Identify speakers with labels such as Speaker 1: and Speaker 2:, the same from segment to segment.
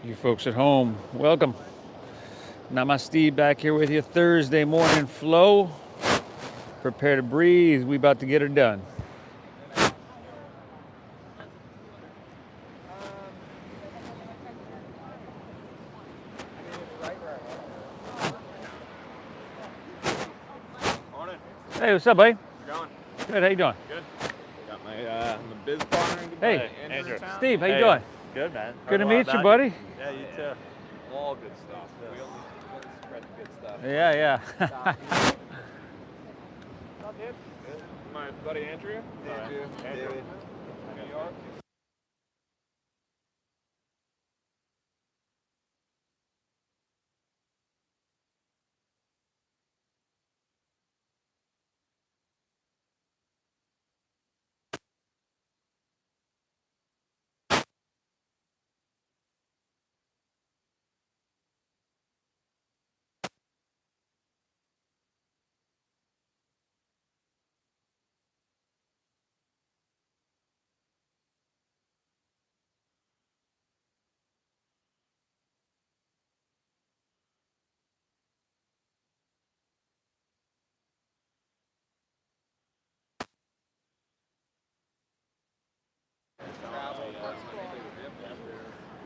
Speaker 1: You folks at home, welcome. Namasteve back here with you. Thursday morning flow. Prepare to breathe. We about to get her done. Hey, what's up, buddy?
Speaker 2: How's it going?
Speaker 1: Good. How you doing?
Speaker 2: Good. Got my the biz partner.
Speaker 1: Hey,
Speaker 2: Andrew.
Speaker 1: Steve. How you doing?
Speaker 2: Good, man.
Speaker 1: Good to meet you, buddy.
Speaker 2: Yeah, you too. All good stuff. Yeah. We only spread the good stuff.
Speaker 1: Yeah.
Speaker 2: My buddy Andrew. Andrew. David. New York.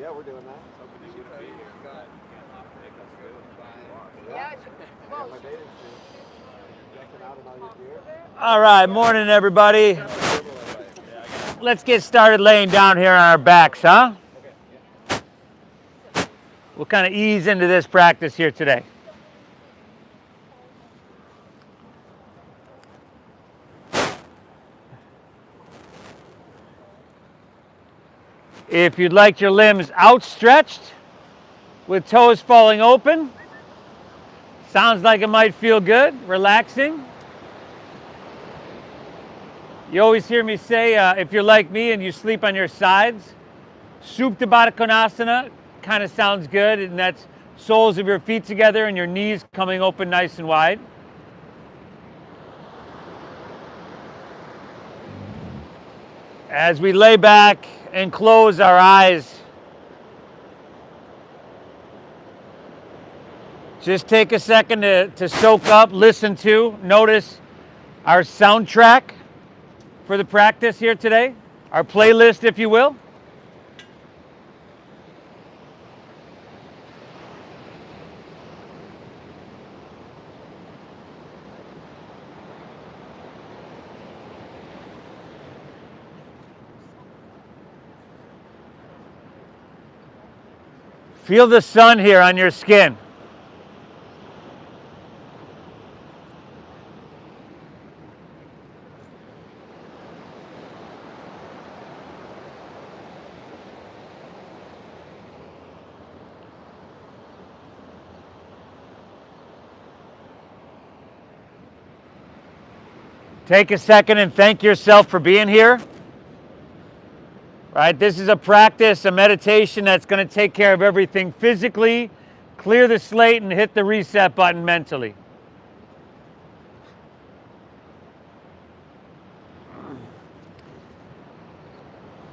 Speaker 2: Yeah, we're doing that.
Speaker 1: All right, morning, everybody. Let's get started laying down here on our backs, huh? We'll kind of ease into this practice here today. If you'd like your limbs outstretched with toes falling open, sounds like it might feel good, relaxing. You always hear me say, if you're like me and you sleep on your sides, Supta Baddha Konasana kind of sounds good, and that's soles of your feet together and your knees coming open nice and wide. As we lay back and close our eyes, just take a second to soak up, listen to, notice our soundtrack for the practice here today, our playlist, if you will. Feel the sun here on your skin. Take a second and thank yourself for being here. Right, this is a practice, a meditation that's going to take care of everything physically, clear the slate, and hit the reset button mentally.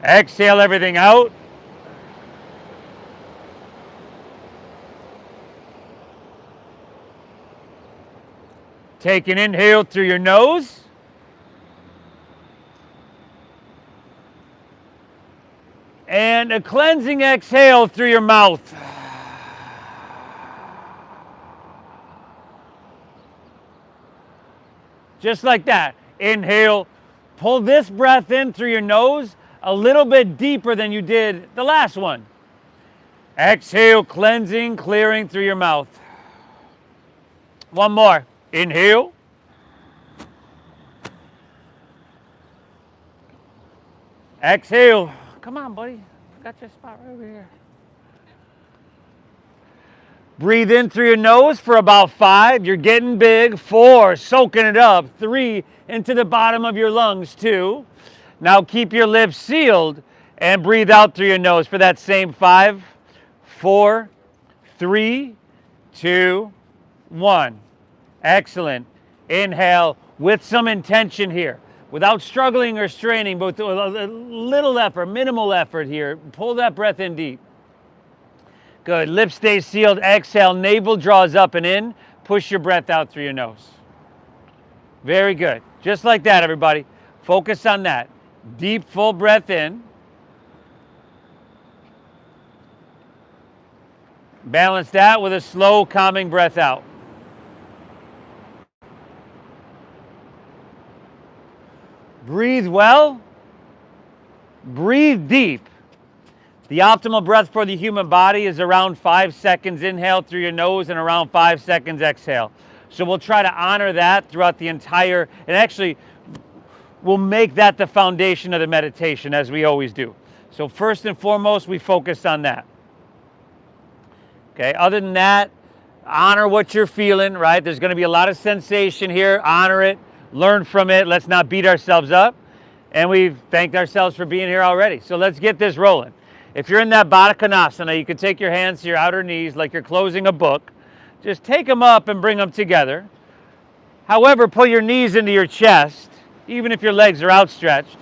Speaker 1: Exhale everything out. Take an inhale through your nose. And a cleansing exhale through your mouth. Just like that. Inhale. Pull this breath in through your nose a little bit deeper than you did the last one. Exhale, cleansing, clearing through your mouth. One more. Inhale. Exhale. Come on, buddy. Got your spot right over here. Breathe in through your nose for about 5. You're getting big. 4, soaking it up. 3, into the bottom of your lungs. 2. Now keep your lips sealed and breathe out through your nose for that same 5. 4, 3, 2, 1. Excellent. Inhale with some intention here, without struggling or straining, but with a little effort, minimal effort here. Pull that breath in deep. Good. Lips stay sealed. Exhale. Navel draws up and in. Push your breath out through your nose. Very good. Just like that, everybody. Focus on that. Deep, full breath in. Balance that with a slow, calming breath out. Breathe well. Breathe deep. The optimal breath for the human body is around 5 seconds inhale through your nose and around 5 seconds exhale. So we'll try to honor that throughout the entire, and actually we'll make that the foundation of the meditation, as we always do. So first and foremost, we focus on that. Okay, other than that, honor what you're feeling, right? There's going to be a lot of sensation here. Honor it, learn from it. Let's not beat ourselves up. And we've thanked ourselves for being here already. So let's get this rolling. If you're in that Baddha Konasana, you can take your hands to your outer knees like you're closing a book. Just take them up and bring them together. However, pull your knees into your chest, even if your legs are outstretched.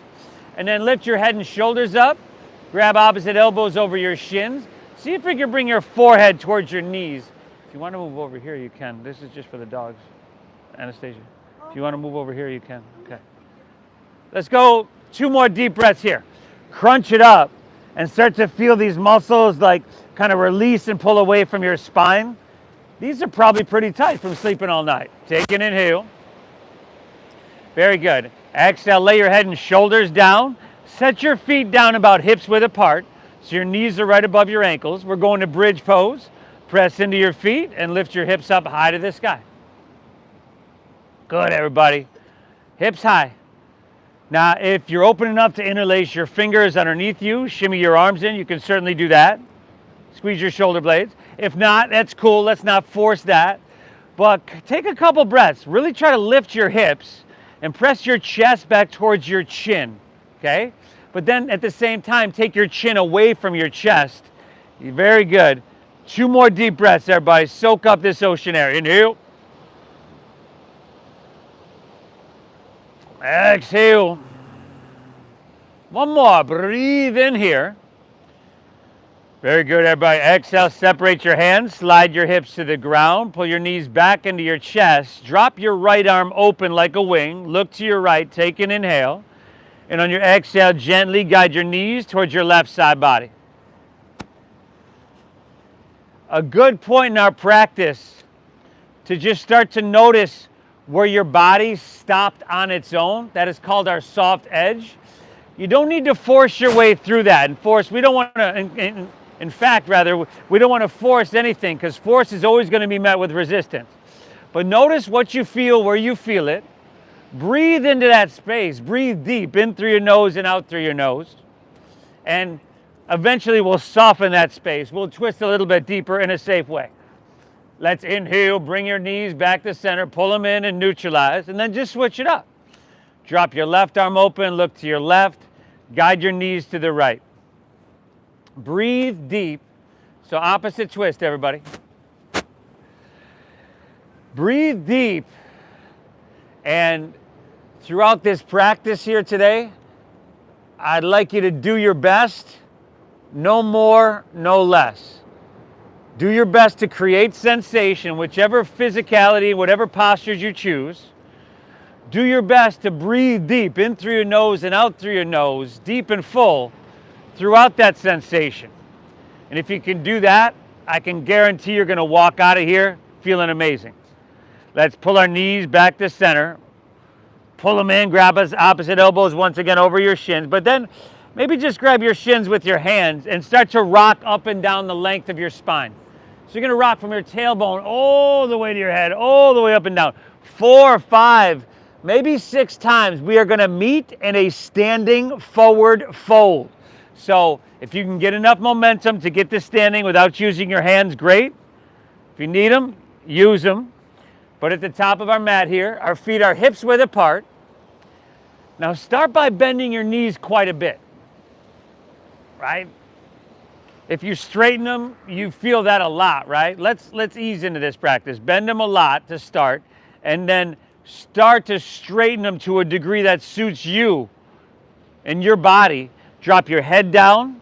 Speaker 1: And then lift your head and shoulders up. Grab opposite elbows over your shins. See if you can bring your forehead towards your knees. If you want to move over here, you can. This is just for the dogs. Anastasia. If you want to move over here, you can. Okay. Let's go 2 more deep breaths here. Crunch it up and start to feel these muscles like kind of release and pull away from your spine. These are probably pretty tight from sleeping all night. Take an inhale. Very good. Exhale, lay your head and shoulders down. Set your feet down about hips width apart so your knees are right above your ankles. We're going to bridge pose. Press into your feet and lift your hips up high to the sky. Good, everybody. Hips high. Now, if you're open enough to interlace your fingers underneath you, shimmy your arms in, you can certainly do that. Squeeze your shoulder blades. If not, that's cool. Let's not force that. But take a couple breaths. Really try to lift your hips and press your chest back towards your chin, okay? But then at the same time, take your chin away from your chest. Very good. 2 more deep breaths, everybody. Soak up this ocean air. Inhale. Exhale. 1 more. Breathe in here. Very good, everybody. Exhale. Separate your hands. Slide your hips to the ground. Pull your knees back into your chest. Drop your right arm open like a wing. Look to your right. Take an inhale. And on your exhale, gently guide your knees towards your left side body. A good point in our practice to just start to notice where your body stopped on its own. That is called our soft edge. You don't need to force your way through that. And force, we don't want to, in fact, rather, we don't want to force anything because force is always going to be met with resistance. But notice what you feel where you feel it. Breathe into that space. Breathe deep in through your nose and out through your nose. And eventually we'll soften that space. We'll twist a little bit deeper in a safe way. Let's inhale, bring your knees back to center, pull them in and neutralize, and then just switch it up. Drop your left arm open, look to your left, guide your knees to the right. Breathe deep. So opposite twist, everybody. Breathe deep. And throughout this practice here today, I'd like you to do your best, no more, no less. Do your best to create sensation, whichever physicality, whatever postures you choose. Do your best to breathe deep in through your nose and out through your nose, deep and full, throughout that sensation. And if you can do that, I can guarantee you're going to walk out of here feeling amazing. Let's pull our knees back to center. Pull them in, grab us opposite elbows once again over your shins. But then maybe just grab your shins with your hands and start to rock up and down the length of your spine. So you're going to rock from your tailbone all the way to your head, all the way up and down. 4, 5, maybe 6 times we are going to meet in a standing forward fold. So if you can get enough momentum to get to standing without using your hands, great. If you need them, use them. But at the top of our mat here, our feet are hips width apart. Now start by bending your knees quite a bit, right? If you straighten them, you feel that a lot, right? Let's ease into this practice. Bend them a lot to start, and then start to straighten them to a degree that suits you and your body. Drop your head down.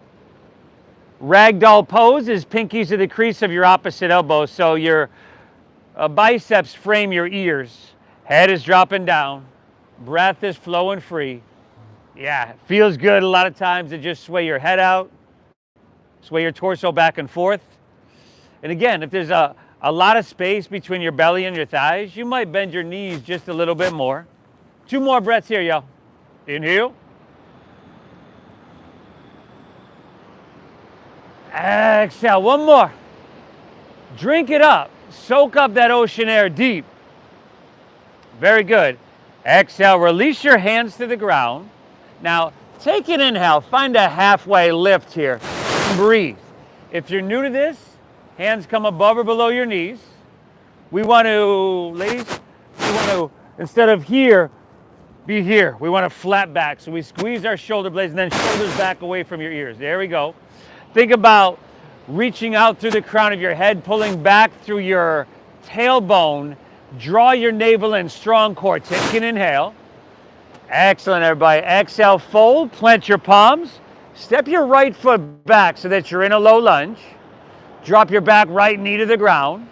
Speaker 1: Ragdoll pose is pinkies to the crease of your opposite elbow, so your biceps frame your ears. Head is dropping down. Breath is flowing free. Yeah, it feels good a lot of times to just sway your head out, sway your torso back and forth. And again, if there's a lot of space between your belly and your thighs, you might bend your knees just a little bit more. 2 more breaths here, yo. Inhale. Exhale, 1 more. Drink it up. Soak up that ocean air deep. Very good. Exhale, release your hands to the ground. Now, take an inhale. Find a halfway lift here. Breathe. If you're new to this, hands come above or below your knees. We want to, ladies, instead of here, be here. We want to flat back. So we squeeze our shoulder blades and then shoulders back away from your ears. There we go. Think about reaching out through the crown of your head, pulling back through your tailbone. Draw your navel in, strong core. Take an inhale. Excellent, everybody. Exhale, fold, plant your palms. Step your right foot back so that you're in a low lunge. Drop your back right knee to the ground.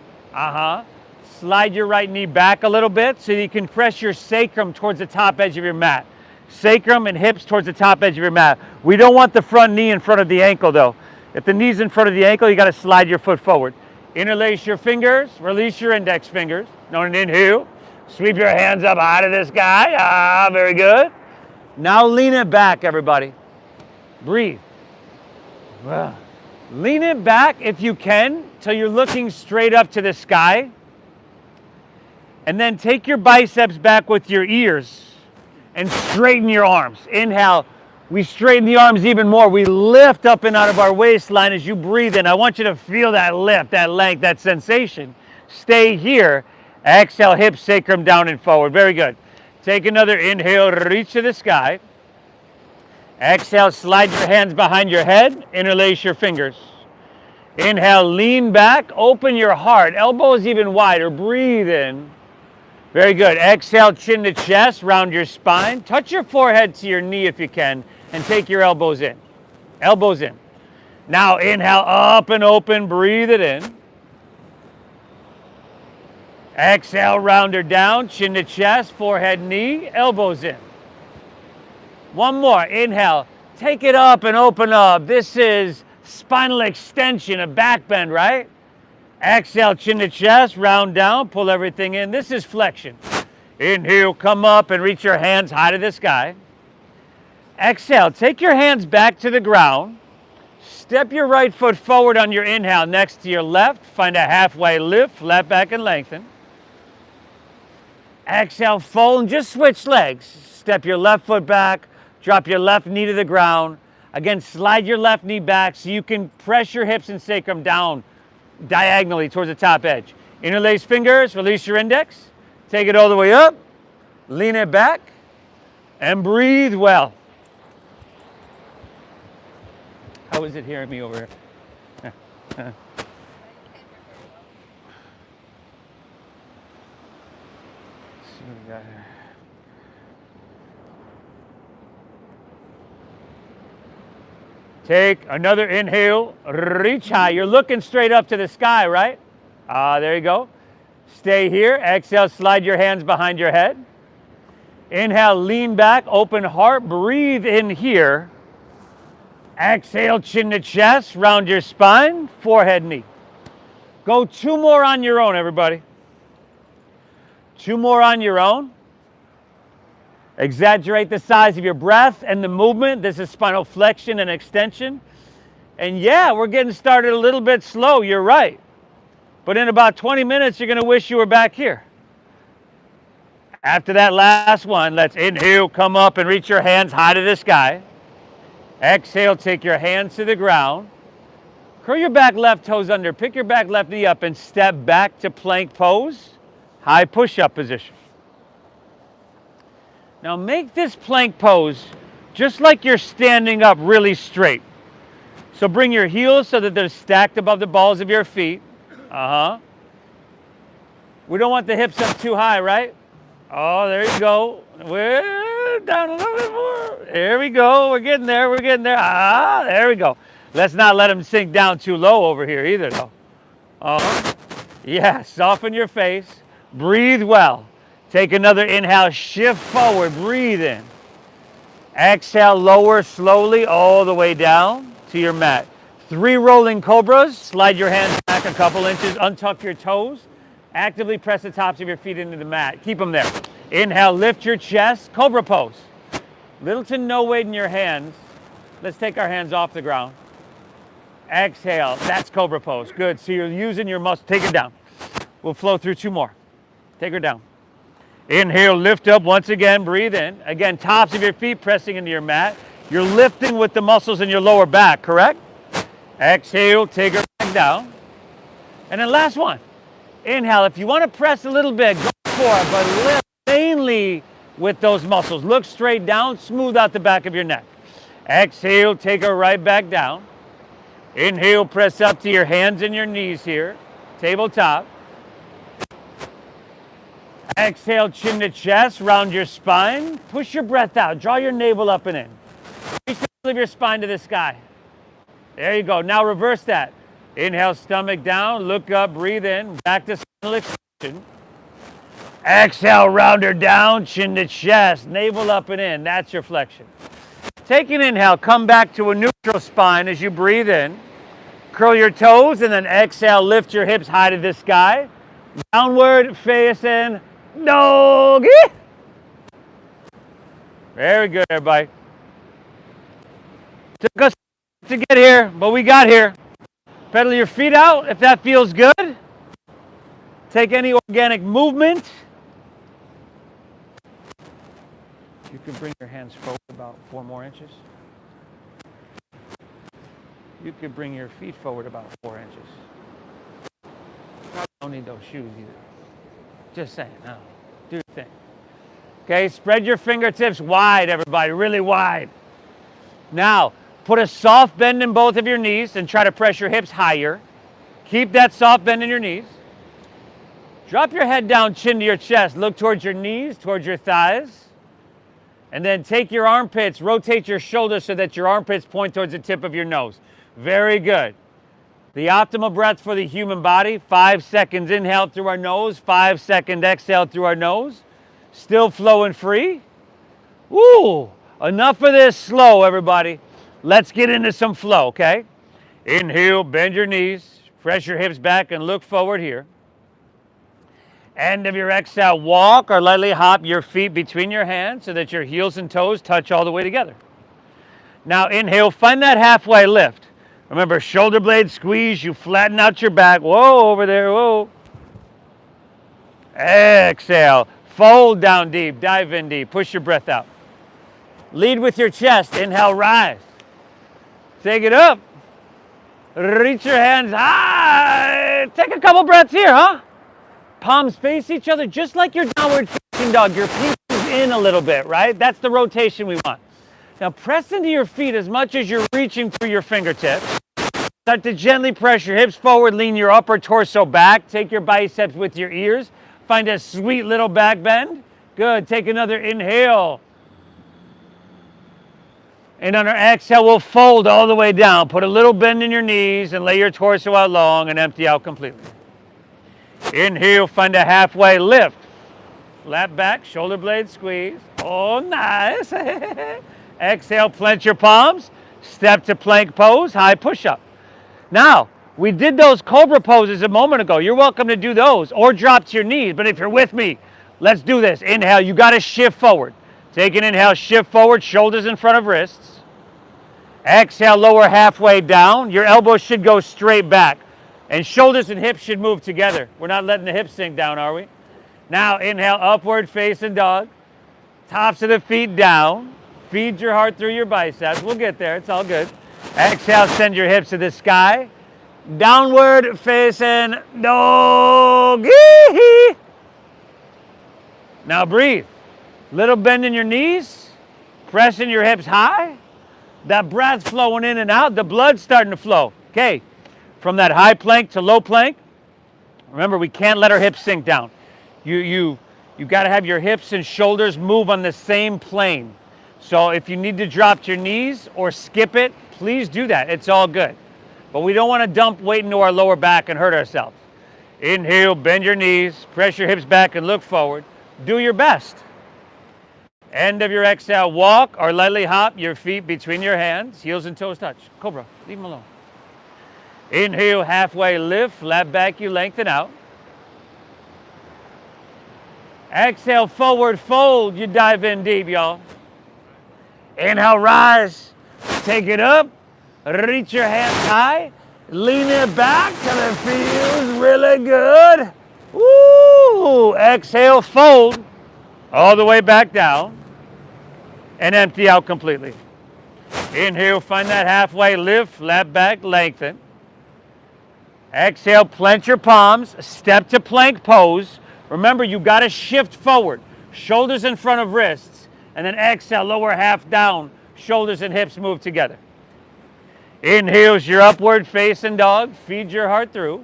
Speaker 1: Slide your right knee back a little bit so you can press your sacrum towards the top edge of your mat. Sacrum and hips towards the top edge of your mat. We don't want the front knee in front of the ankle, though. If the knee's in front of the ankle, you got to slide your foot forward. Interlace your fingers, release your index fingers. On an inhale, sweep your hands up high to the sky. Very good. Now lean it back, everybody. Breathe. Lean it back if you can till you're looking straight up to the sky. And then take your biceps back with your ears and straighten your arms. Inhale. We straighten the arms even more. We lift up and out of our waistline as you breathe in. I want you to feel that lift, that length, that sensation. Stay here. Exhale, hips, sacrum down and forward. Very good. Take another inhale, reach to the sky. Exhale, slide your hands behind your head. Interlace your fingers. Inhale, lean back, open your heart. Elbows even wider. Breathe in. Very good. Exhale, chin to chest, round your spine. Touch your forehead to your knee if you can, and take your elbows in. Elbows in. Now inhale, up and open, breathe it in. Exhale, round her down, chin to chest, forehead, knee, elbows in. 1 more. Inhale, take it up and open up. This is spinal extension, a back bend, right? Exhale, chin to chest, round down, pull everything in. This is flexion. Inhale, come up and reach your hands high to the sky. Exhale, take your hands back to the ground. Step your right foot forward on your inhale next to your left. Find a halfway lift, flat back and lengthen. Exhale, fold and just switch legs. Step your left foot back, drop your left knee to the ground. Again, slide your left knee back so you can press your hips and sacrum down diagonally towards the top edge. Interlace fingers, release your index. Take it all the way up, lean it back, and breathe well. How is it hearing me over here? Take another inhale, reach high. You're looking straight up to the sky, right? There you go. Stay here. Exhale, slide your hands behind your head. Inhale, lean back, open heart, breathe in here. Exhale, chin to chest, round your spine, forehead, knee. Go 2 more on your own, everybody. 2 more on your own. Exaggerate the size of your breath and the movement. This is spinal flexion and extension. And yeah, we're getting started a little bit slow, you're right. But in about 20 minutes, you're going to wish you were back here. After that last one, let's inhale, come up and reach your hands high to the sky. Exhale, take your hands to the ground. Curl your back left toes under, pick your back left knee up and step back to plank pose, high push-up position. Now make this plank pose just like you're standing up really straight. So bring your heels so that they're stacked above the balls of your feet. We don't want the hips up too high, right? Oh, there you go. We're down a little bit more. There we go. We're getting there. We're getting there. Ah, there we go. Let's not let them sink down too low over here either, though. Yeah, soften your face. Breathe well. Take another inhale. Shift forward. Breathe in. Exhale, lower slowly all the way down to your mat. 3 rolling cobras. Slide your hands back a couple inches. Untuck your toes. Actively press the tops of your feet into the mat. Keep them there. Inhale, lift your chest. Cobra pose. Little to no weight in your hands. Let's take our hands off the ground. Exhale. That's cobra pose. Good. So you're using your muscle. Take it down. We'll flow through 2 more. Take her down. Inhale, lift up once again. Breathe in. Again, tops of your feet pressing into your mat. You're lifting with the muscles in your lower back, correct? Exhale, take her back down. And then last one. Inhale. If you want to press a little bit, go for it, but lift mainly with those muscles. Look straight down, smooth out the back of your neck. Exhale, take her right back down. Inhale, press up to your hands and your knees here. Tabletop. Exhale, chin to chest, round your spine. Push your breath out. Draw your navel up and in. Reach the middle of your spine to the sky. There you go. Now reverse that. Inhale, stomach down, look up, breathe in, back to spinal extension. Exhale, round her down, chin to chest, navel up and in. That's your flexion. Take an inhale, come back to a neutral spine as you breathe in. Curl your toes and then exhale, lift your hips high to the sky. Downward facing doggy. Very good, everybody. Took us to get here, but we got here. Pedal your feet out if that feels good. Take any organic movement. You can bring your hands forward about 4 more inches. You could bring your feet forward about 4 inches. Don't need those shoes either. Just saying, no. Do your thing. Okay, spread your fingertips wide, everybody, really wide. Now, put a soft bend in both of your knees and try to press your hips higher. Keep that soft bend in your knees. Drop your head down, chin to your chest. Look towards your knees, towards your thighs. And then take your armpits, rotate your shoulders so that your armpits point towards the tip of your nose. Very good. The optimal breath for the human body, 5 seconds inhale through our nose, 5 second exhale through our nose. Still flowing free. Woo! Enough of this slow, everybody. Let's get into some flow, okay? Inhale, bend your knees, press your hips back and look forward here. End of your exhale, walk or lightly hop your feet between your hands so that your heels and toes touch all the way together. Now inhale, find that halfway lift. Remember, shoulder blade squeeze, you flatten out your back. Whoa, over there, whoa. Exhale, fold down deep, dive in deep, push your breath out. Lead with your chest, inhale, rise. Take it up. Reach your hands high. Take a couple breaths here, huh? Palms face each other, just like your downward facing dog. Your feet is in a little bit, right? That's the rotation we want. Now press into your feet as much as you're reaching through your fingertips. Start to gently press your hips forward, lean your upper torso back. Take your biceps with your ears. Find a sweet little back bend. Good, take another inhale. And on our exhale, we'll fold all the way down. Put a little bend in your knees and lay your torso out long and empty out completely. Inhale, find a halfway lift. Flat back, shoulder blade squeeze. Oh, nice. Exhale, plant your palms. Step to plank pose, high push-up. Now, we did those cobra poses a moment ago. You're welcome to do those or drop to your knees. But if you're with me, let's do this. Inhale, you got to shift forward. Take an inhale, shift forward, shoulders in front of wrists. Exhale, lower halfway down. Your elbows should go straight back. And shoulders and hips should move together. We're not letting the hips sink down, are we? Now, inhale, upward facing dog. Tops of the feet down. Feed your heart through your biceps. We'll get there. It's all good. Exhale, send your hips to the sky. Downward facing doggy. Now breathe. Little bend in your knees. Pressing your hips high. That breath flowing in and out, the blood's starting to flow. Okay, from that high plank to low plank, remember we can't let our hips sink down. You got to have your hips and shoulders move on the same plane. So if you need to drop to your knees or skip it, please do that. It's all good. But we don't want to dump weight into our lower back and hurt ourselves. Inhale, bend your knees, press your hips back and look forward. Do your best. End of your exhale, walk or lightly hop your feet between your hands, heels and toes touch. Cobra, leave them alone. Inhale, halfway lift, flat back, you lengthen out. Exhale, forward fold, you dive in deep, y'all. Inhale, rise, take it up, reach your hands high, lean it back till it feels really good. Woo! Exhale, fold all the way back down and empty out completely. Inhale, find that halfway lift, flat back, lengthen. Exhale, plant your palms, step to plank pose. Remember, you got to shift forward, shoulders in front of wrists, and then exhale, lower half down, shoulders and hips move together. Inhale's your upward facing dog, feed your heart through.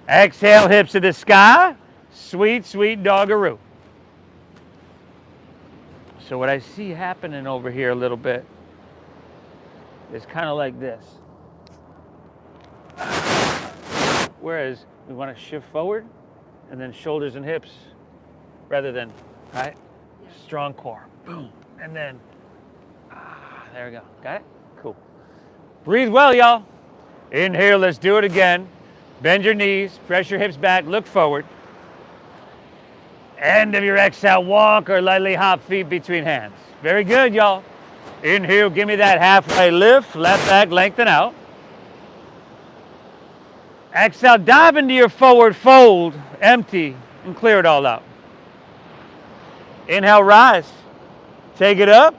Speaker 1: Exhale, hips to the sky, sweet, sweet doggaroo. So what I see happening over here a little bit is kind of like this. Whereas we want to shift forward and then shoulders and hips rather than, right? Yeah. Strong core, boom. And then, there we go. Got it? Cool. Breathe well, y'all. Inhale, let's do it again. Bend your knees, press your hips back, look forward. End of your exhale, walk or lightly hop feet between hands. Very good, y'all. Inhale, give me that halfway lift, left back, lengthen out. Exhale, dive into your forward fold, empty, and clear it all out. Inhale, rise. Take it up,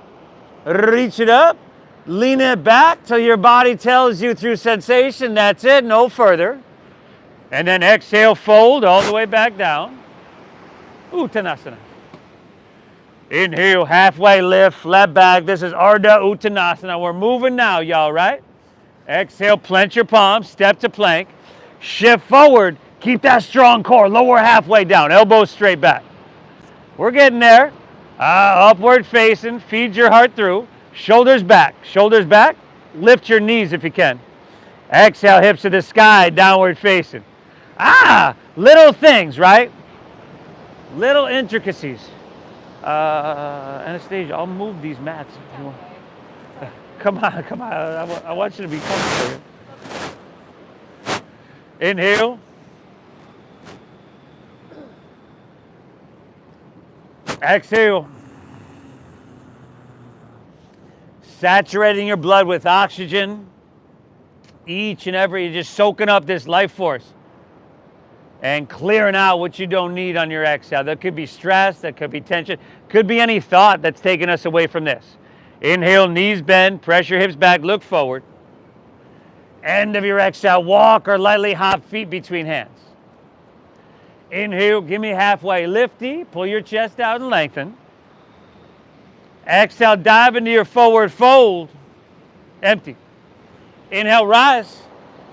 Speaker 1: reach it up, lean it back till your body tells you through sensation, that's it, no further. And then exhale, fold all the way back down. Uttanasana. Inhale, halfway lift, flat back. This is Ardha Uttanasana. We're moving now, y'all, right? Exhale, plant your palms, step to plank. Shift forward, keep that strong core, lower halfway down, elbows straight back. We're getting there. Upward facing, feed your heart through. Shoulders back, lift your knees if you can. Exhale, hips to the sky, downward facing. Little things, right? Little intricacies. Anastasia, I'll move these mats if you want. Come on. I want you to be comfortable here. Inhale. Exhale. Saturating your blood with oxygen. Each and every, just soaking up this life force. And clearing out what you don't need on your exhale. That could be stress, that could be tension, could be any thought that's taking us away from this. Inhale, knees bend, press your hips back, look forward. End of your exhale, walk or lightly hop feet between hands. Inhale, give me halfway lifty, pull your chest out and lengthen. Exhale, dive into your forward fold, empty. Inhale, rise,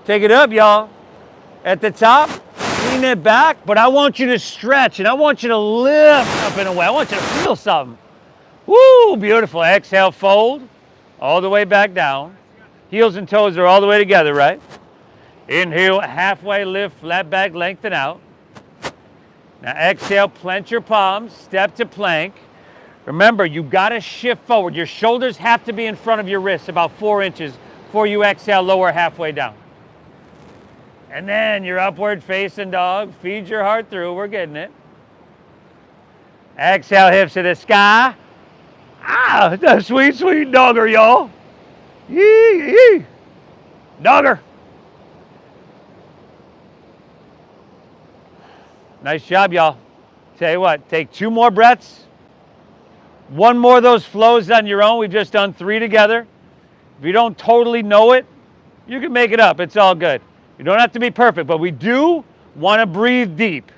Speaker 1: take it up, y'all. At the top, lean it back, but I want you to stretch and I want you to lift up and away. I want you to feel something. Woo, beautiful. Exhale, fold all the way back down. Heels and toes are all the way together, right? Inhale, halfway lift, flat back, lengthen out. Now exhale, plant your palms, step to plank. Remember, you got to shift forward. Your shoulders have to be in front of your wrists, about 4 inches, before you exhale, lower halfway down. And then your upward facing dog, feed your heart through, we're getting it. Exhale, hips to the sky. That's sweet, sweet dogger, y'all. Yee. Dogger. Nice job, y'all. Tell you what, take 2 more breaths. 1 more of those flows on your own. We've just done 3 together. If you don't totally know it, you can make it up. It's all good. You don't have to be perfect, but we do want to breathe deep.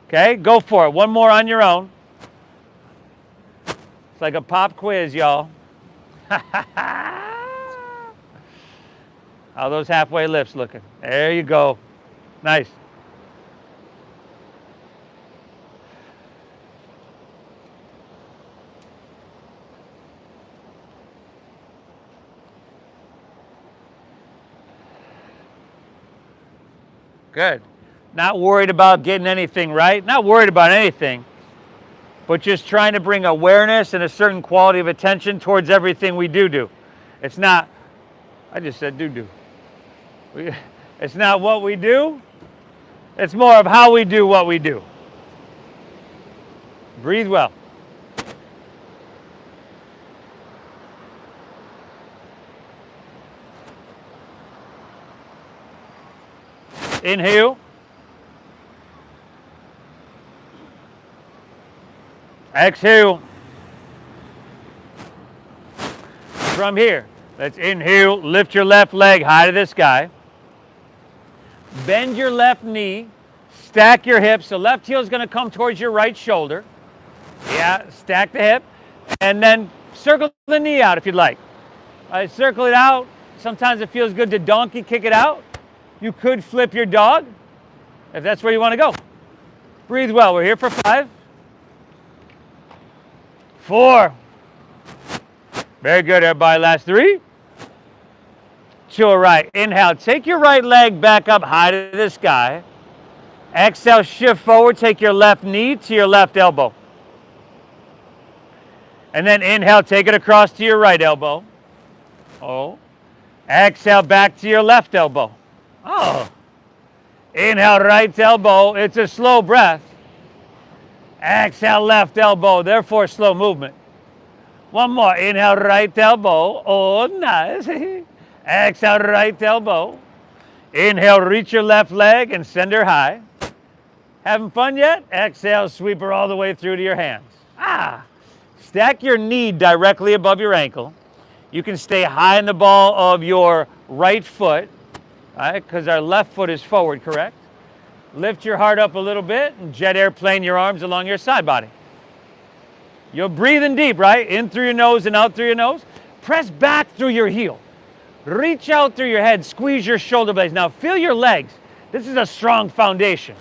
Speaker 1: Okay, go for it. 1 more on your own. It's like a pop quiz, y'all. How those halfway lifts looking? There you go. Nice. Good. Not worried about getting anything right. Not worried about anything. But just trying to bring awareness and a certain quality of attention towards everything we do. It's not, I just said do. It's not what we do. It's more of how we do what we do. Breathe well. Inhale. Exhale. From here, let's inhale, lift your left leg high to the sky. Bend your left knee, stack your hips. So left heel is going to come towards your right shoulder. Yeah, stack the hip. And then circle the knee out if you'd like. All right, circle it out. Sometimes it feels good to donkey kick it out. You could flip your dog if that's where you want to go. Breathe well. We're here for 5, 4. Very good, everybody. Last 3, 2. All right. Inhale. Take your right leg back up high to the sky. Exhale. Shift forward. Take your left knee to your left elbow. And then inhale. Take it across to your right elbow. Oh. Exhale. Back to your left elbow. Oh. Inhale. Right elbow. It's a slow breath. Exhale. Left elbow. Therefore, slow movement. One more. Inhale, right elbow. Oh, nice. Exhale, right elbow. Inhale, reach your left leg and send her high. Having fun yet? Exhale, sweep her all the way through to your hands. Stack your knee directly above your ankle. You can stay high in the ball of your right foot, right? Because our left foot is forward, correct? Lift your heart up a little bit and jet airplane your arms along your side body. You're breathing deep, right? In through your nose and out through your nose. Press back through your heel. Reach out through your head. Squeeze your shoulder blades. Now feel your legs. This is a strong foundation.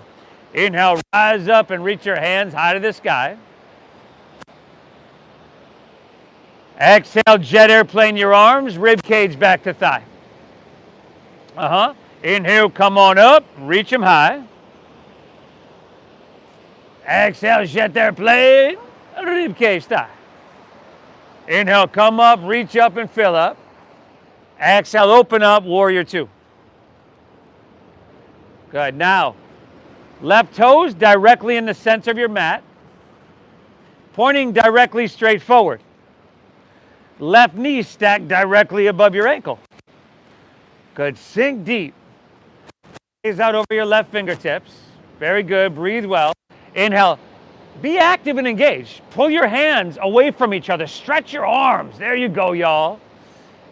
Speaker 1: Inhale, rise up and reach your hands high to the sky. Exhale, jet airplane your arms, rib cage back to thigh. Inhale, come on up, reach them high. Exhale, jet airplane, rib cage thigh. Inhale, come up, reach up and fill up. Exhale, open up, warrior 2. Good. Now, left toes directly in the center of your mat, pointing directly straight forward. Left knee stacked directly above your ankle. Good. Sink deep. Gaze out over your left fingertips. Very good. Breathe well. Inhale. Be active and engaged. Pull your hands away from each other. Stretch your arms. There you go, y'all.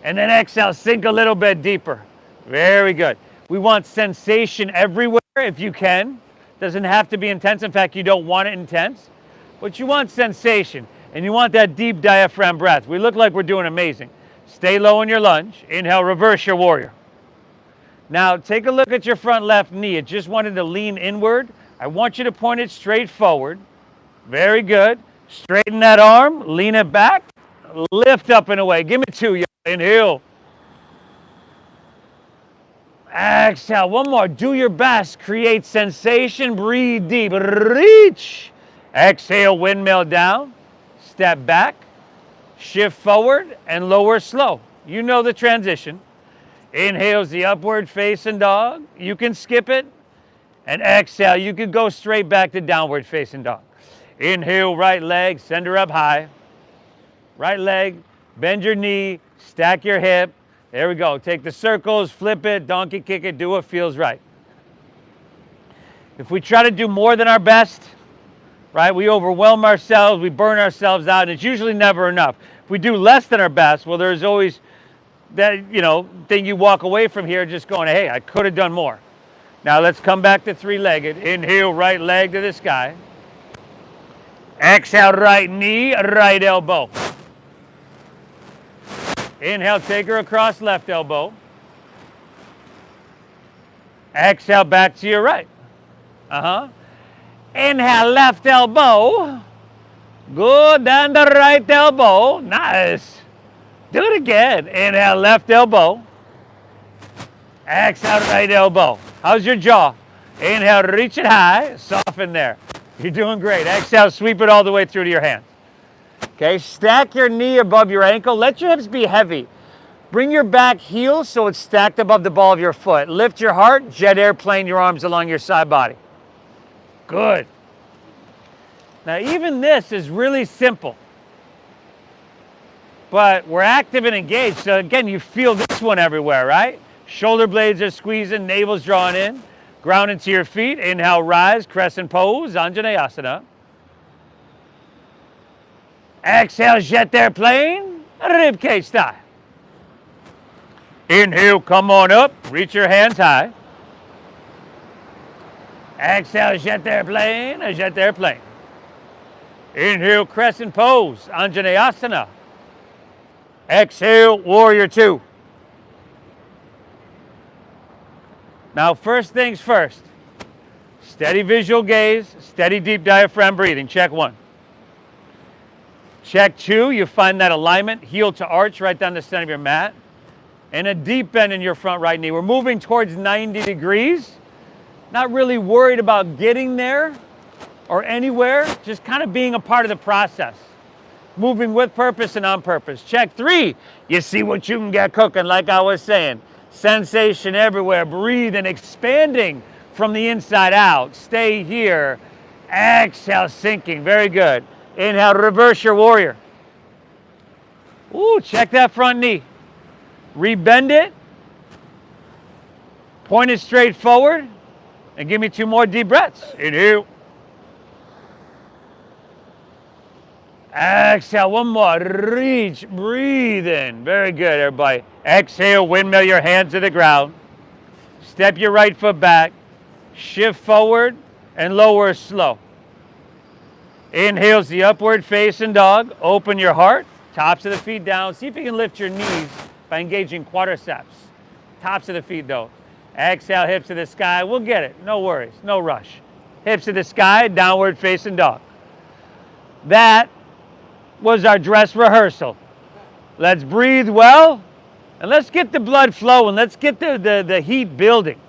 Speaker 1: And then exhale. Sink a little bit deeper. Very good. We want sensation everywhere if you can. Doesn't have to be intense. In fact, you don't want it intense. But you want sensation. And you want that deep diaphragm breath. We look like we're doing amazing. Stay low in your lunge. Inhale, reverse your warrior. Now, take a look at your front left knee. It just wanted to lean inward. I want you to point it straight forward. Very good. Straighten that arm. Lean it back. Lift up and away. Give me 2. Y'all. Inhale. Exhale. One more. Do your best. Create sensation. Breathe deep. Reach. Exhale. Windmill down. Step back, shift forward, and lower slow. You know the transition. Inhale's the upward facing dog. You can skip it. And exhale, you could go straight back to downward facing dog. Inhale, right leg, send her up high. Right leg, bend your knee, stack your hip. There we go. Take the circles, flip it, donkey kick it, do what feels right. If we try to do more than our best, right? We overwhelm ourselves, we burn ourselves out, and it's usually never enough. If we do less than our best, well, there's always that, thing you walk away from here just going, hey, I could have done more. Now let's come back to 3-legged. Inhale, right leg to the sky. Exhale, right knee, right elbow. Inhale, take her across left elbow. Exhale, back to your right. Inhale, left elbow. Good, down the right elbow. Nice. Do it again. Inhale, left elbow. Exhale, right elbow. How's your jaw? Inhale, reach it high. Soften there. You're doing great. Exhale, sweep it all the way through to your hands. Okay, stack your knee above your ankle. Let your hips be heavy. Bring your back heel so it's stacked above the ball of your foot. Lift your heart, jet airplane your arms along your side body. Good. Now, even this is really simple, but we're active and engaged. So again, you feel this one everywhere, right? Shoulder blades are squeezing, navel's drawing in. Ground into your feet. Inhale, rise, crescent pose, Anjaneyasana. Exhale, jet airplane, ribcage style. Inhale, come on up, reach your hands high. Exhale, jet airplane, jet airplane. Inhale, crescent pose, Anjaneyasana. Exhale, warrior two. Now, first things first. Steady visual gaze, steady deep diaphragm breathing. Check one. Check two, you find that alignment, heel to arch right down the center of your mat. And a deep bend in your front right knee. We're moving towards 90 degrees. Not really worried about getting there or anywhere, just kind of being a part of the process. Moving with purpose and on purpose. Check three, you see what you can get cooking, like I was saying. Sensation everywhere, breathing, expanding from the inside out. Stay here. Exhale, sinking, very good. Inhale, reverse your warrior. Ooh, check that front knee. Rebend it. Point it straight forward. And give me two more deep breaths. Inhale. Exhale, one more. Reach, breathe in. Very good, everybody. Exhale, windmill your hands to the ground. Step your right foot back. Shift forward and lower slow. Inhale's the upward facing dog. Open your heart. Tops of the feet down. See if you can lift your knees by engaging quadriceps. Tops of the feet though. Exhale, hips to the sky. We'll get it. No worries. No rush. Hips to the sky, downward facing dog. That was our dress rehearsal. Let's breathe well, and let's get the blood flowing. Let's get the heat building.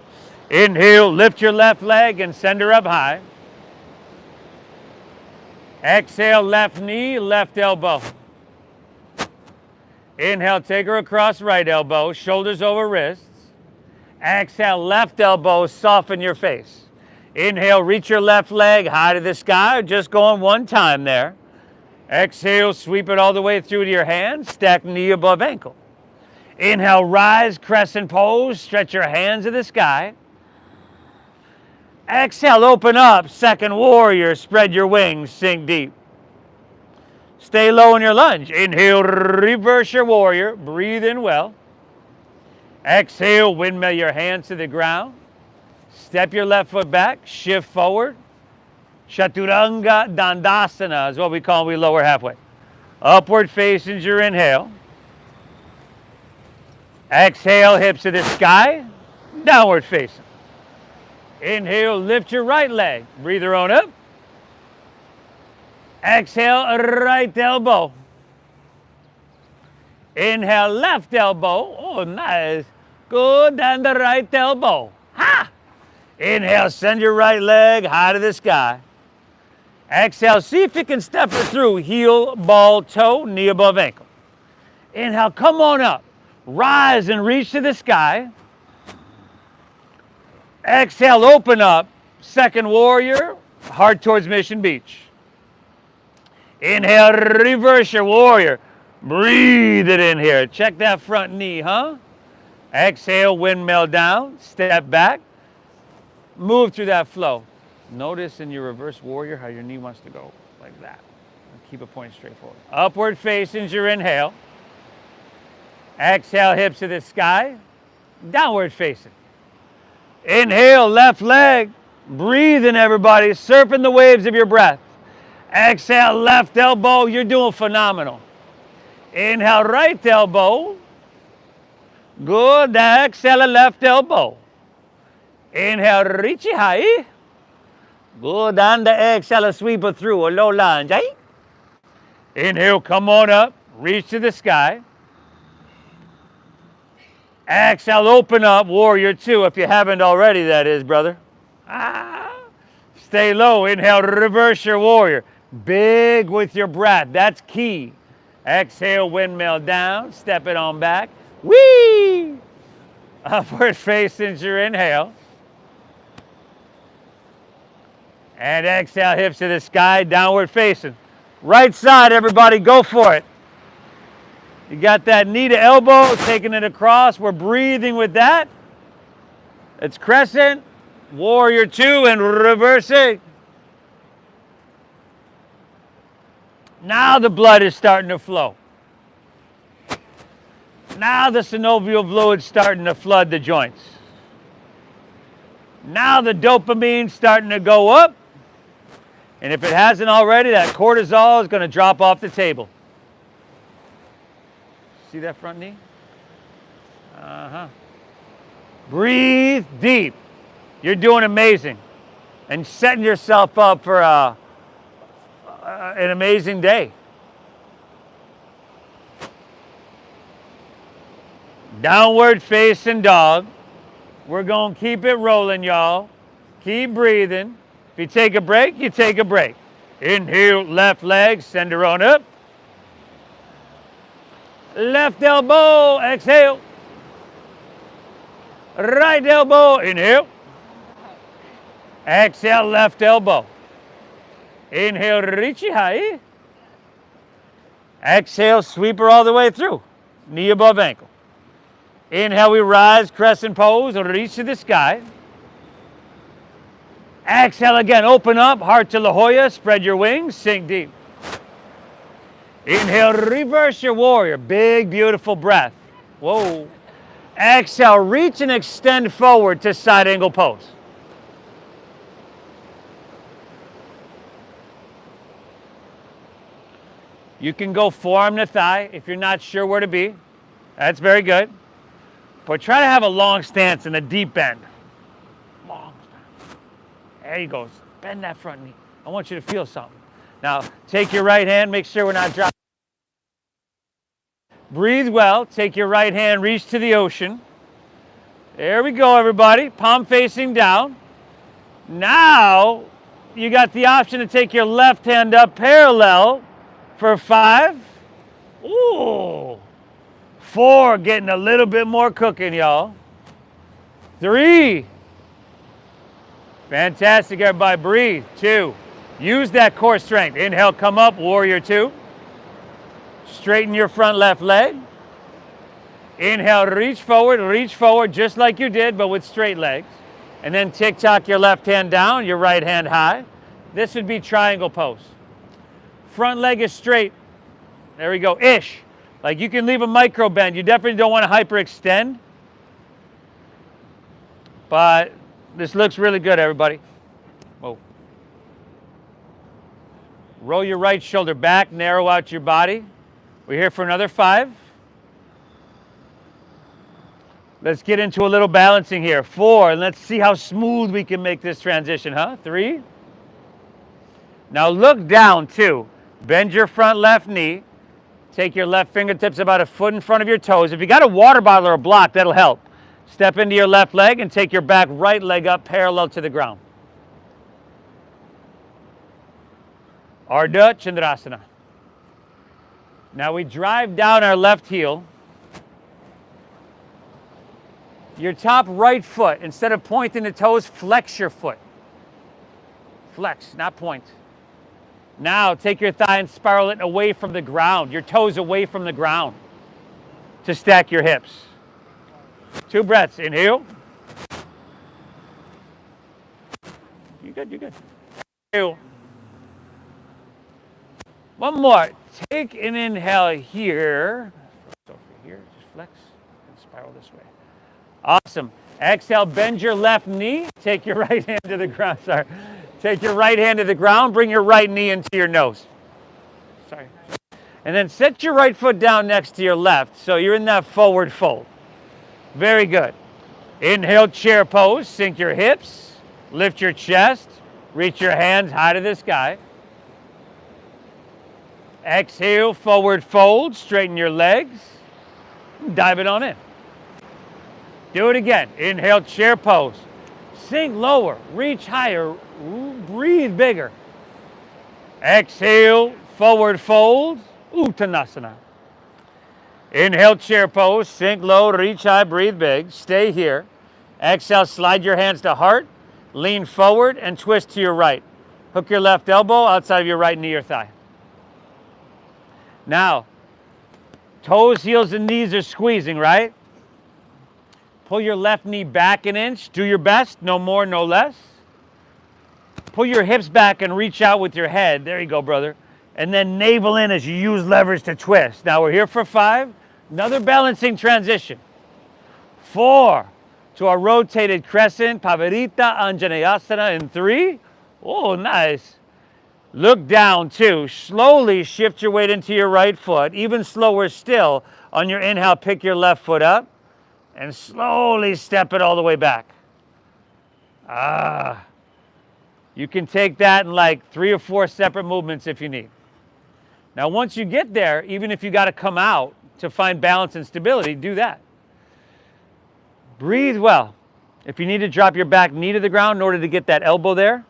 Speaker 1: Inhale, lift your left leg and send her up high. Exhale, left knee, left elbow. Inhale, take her across right elbow, shoulders over wrists. Exhale, left elbow, soften your face. Inhale, reach your left leg high to the sky, just going one time there. Exhale, sweep it all the way through to your hands, stack knee above ankle. Inhale, rise, crescent pose, stretch your hands to the sky. Exhale, open up, second warrior, spread your wings, sink deep. Stay low in your lunge. Inhale, reverse your warrior, breathe in well. Exhale, windmill your hands to the ground. Step your left foot back, shift forward. Chaturanga Dandasana is what we call, we lower halfway. Upward facing your inhale. Exhale, hips to the sky, downward facing. Inhale, lift your right leg, breathe her on up. Exhale, right elbow. Inhale, left elbow. Oh, nice. Good, and the right elbow. Ha! Inhale, send your right leg high to the sky. Exhale, see if you can step it through. Heel, ball, toe, knee above ankle. Inhale, come on up. Rise and reach to the sky. Exhale, open up. Second warrior, heart towards Mission Beach. Inhale, reverse your warrior. Breathe it in here. Check that front knee, huh? Exhale, windmill down, step back. Move through that flow. Notice in your reverse warrior how your knee wants to go, like that. And keep it pointed straight forward. Upward facing your inhale. Exhale, hips to the sky. Downward facing. Inhale, left leg. Breathe in, everybody. Surfing the waves of your breath. Exhale, left elbow. You're doing phenomenal. Inhale, right elbow. Good. Exhale, left elbow. Inhale, reach it high. Good. And the exhale, sweep it through. A low lunge. Aye. Inhale, come on up. Reach to the sky. Exhale, open up. Warrior two, if you haven't already, that is, brother. Stay low. Inhale, reverse your warrior. Big with your breath. That's key. Exhale, windmill down. Step it on back. Whee! Upward facing your inhale. And exhale, hips to the sky, downward facing. Right side, everybody, go for it. You got that knee to elbow, taking it across. We're breathing with that. It's crescent, warrior two, and reversing. Now the blood is starting to flow. Now the synovial fluid's starting to flood the joints. Now the dopamine's starting to go up. And if it hasn't already, that cortisol is going to drop off the table. See that front knee? Breathe deep. You're doing amazing. And setting yourself up for an amazing day. Downward facing dog. We're going to keep it rolling, y'all. Keep breathing. If you take a break, you take a break. Inhale, left leg, send her on up. Left elbow, exhale. Right elbow, inhale. Exhale, left elbow. Inhale, reach it high. Exhale, sweep her all the way through. Knee above ankle. Inhale, we rise, crescent pose, reach to the sky. Exhale again, open up, heart to La Jolla, spread your wings, sink deep. Inhale, reverse your warrior, big, beautiful breath. Whoa. Exhale, reach and extend forward to side angle pose. You can go forearm to thigh if you're not sure where to be. That's very good. But try to have a long stance and a deep bend. Long stance. There you go. Bend that front knee. I want you to feel something. Now, take your right hand. Make sure we're not dropping. Breathe well. Take your right hand. Reach to the ocean. There we go, everybody. Palm facing down. Now, you got the option to take your left hand up parallel for 5. Ooh. 4, getting a little bit more cooking, y'all. 3. Fantastic, everybody. Breathe. 2. Use that core strength. Inhale, come up, warrior 2. Straighten your front left leg. Inhale, reach forward just like you did, but with straight legs. And then tick-tock your left hand down, your right hand high. This would be triangle pose. Front leg is straight. There we go, ish. Like you can leave a micro bend. You definitely don't want to hyperextend. But this looks really good, everybody. Whoa. Roll your right shoulder back, narrow out your body. We're here for another 5. Let's get into a little balancing here. 4, and let's see how smooth we can make this transition, huh? 3. Now look down, too. Bend your front left knee. Take your left fingertips about a foot in front of your toes. If you got a water bottle or a block, that'll help. Step into your left leg and take your back right leg up parallel to the ground. Ardha Chandrasana. Now we drive down our left heel. Your top right foot, instead of pointing the toes, flex your foot. Flex, not point. Now take your thigh and spiral it away from the ground, your toes away from the ground to stack your hips. 2 breaths, inhale. You're good, you're good. Exhale. One more, take an inhale here. Over here, just flex and spiral this way. Awesome. Exhale, bend your left knee, take your right hand to the ground, sorry. Take your right hand to the ground, bring your right knee into your nose. Sorry. And then set your right foot down next to your left, so you're in that forward fold. Very good. Inhale, chair pose, sink your hips, lift your chest, reach your hands high to the sky. Exhale, forward fold, straighten your legs, dive it on in. Do it again. Inhale, chair pose, sink lower, reach higher, breathe bigger. Exhale, forward fold, Uttanasana. Inhale, chair pose, sink low, reach high, breathe big, stay here. Exhale, slide your hands to heart, lean forward and twist to your right. Hook your left elbow outside of your right knee or thigh. Now, toes, heels, and knees are squeezing, right? Pull your left knee back an inch. Do your best, no more, no less. Pull your hips back and reach out with your head. There you go, brother. And then navel in as you use levers to twist. Now we're here for 5. Another balancing transition. 4, to our rotated crescent, Pavarita Anjaneyasana in 3. Oh, nice. Look down, 2. Slowly shift your weight into your right foot. Even slower still. On your inhale, pick your left foot up and slowly step it all the way back. You can take that in like 3 or 4 separate movements if you need. Now, once you get there, even if you got to come out to find balance and stability, do that. Breathe well. If you need to drop your back knee to the ground in order to get that elbow there,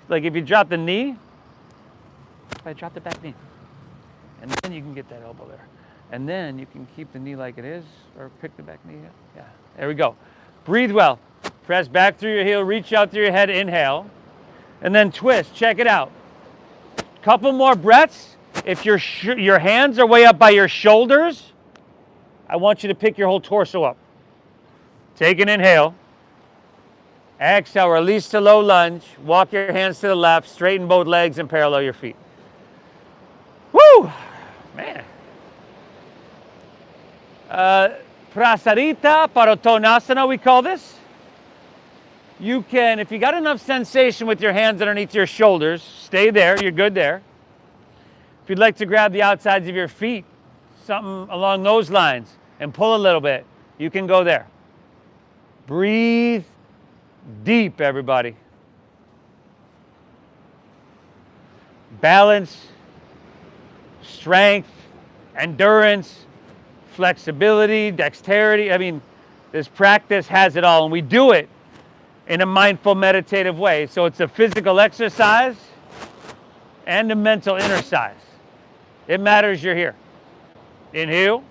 Speaker 1: like if you drop the knee, if I drop the back knee, and then you can get that elbow there. And then you can keep the knee like it is, or pick the back knee up. Yeah, there we go. Breathe well. Press back through your heel, reach out through your head, inhale, and then twist. Check it out. Couple more breaths. If your hands are way up by your shoulders, I want you to pick your whole torso up. Take an inhale. Exhale, release to low lunge. Walk your hands to the left, straighten both legs and parallel your feet. Woo! Man. Prasarita Padottanasana, we call this. You can, if you got enough sensation with your hands underneath your shoulders, stay there, you're good there. If you'd like to grab the outsides of your feet, something along those lines, and pull a little bit, you can go there. Breathe deep, everybody. Balance, strength, endurance, flexibility, dexterity. I mean, this practice has it all, and we do it in a mindful, meditative way. So it's a physical exercise and a mental exercise. It matters you're here. Inhale.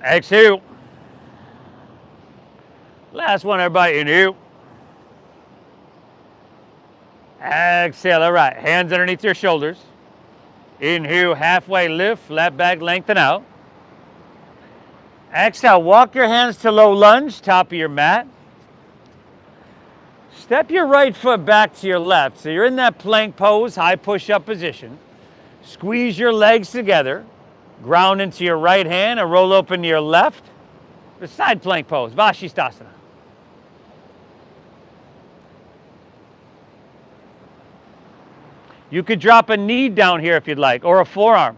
Speaker 1: Exhale. Last one, everybody. Inhale. Exhale. All right. Hands underneath your shoulders. Inhale. Halfway lift. Flat back. Lengthen out. Exhale. Walk your hands to low lunge. Top of your mat. Step your right foot back to your left. So you're in that plank pose, high push-up position. Squeeze your legs together. Ground into your right hand and roll open to your left. The side plank pose, Vashisthasana. You could drop a knee down here if you'd like, or a forearm.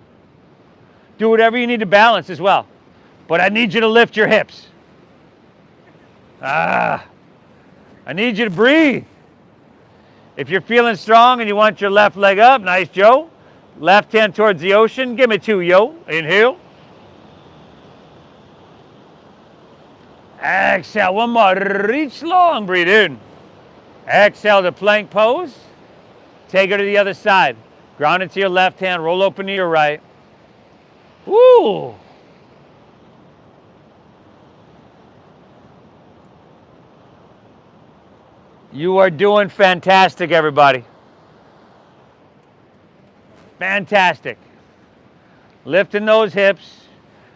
Speaker 1: Do whatever you need to balance as well. But I need you to lift your hips. I need you to breathe. If you're feeling strong and you want your left leg up, nice, Joe. Left hand towards the ocean. Give me 2, yo. Inhale. Exhale. One more. Reach long. Breathe in. Exhale to plank pose. Take her to the other side. Ground into your left hand. Roll open to your right. Woo! You are doing fantastic, everybody. Fantastic. Lifting those hips.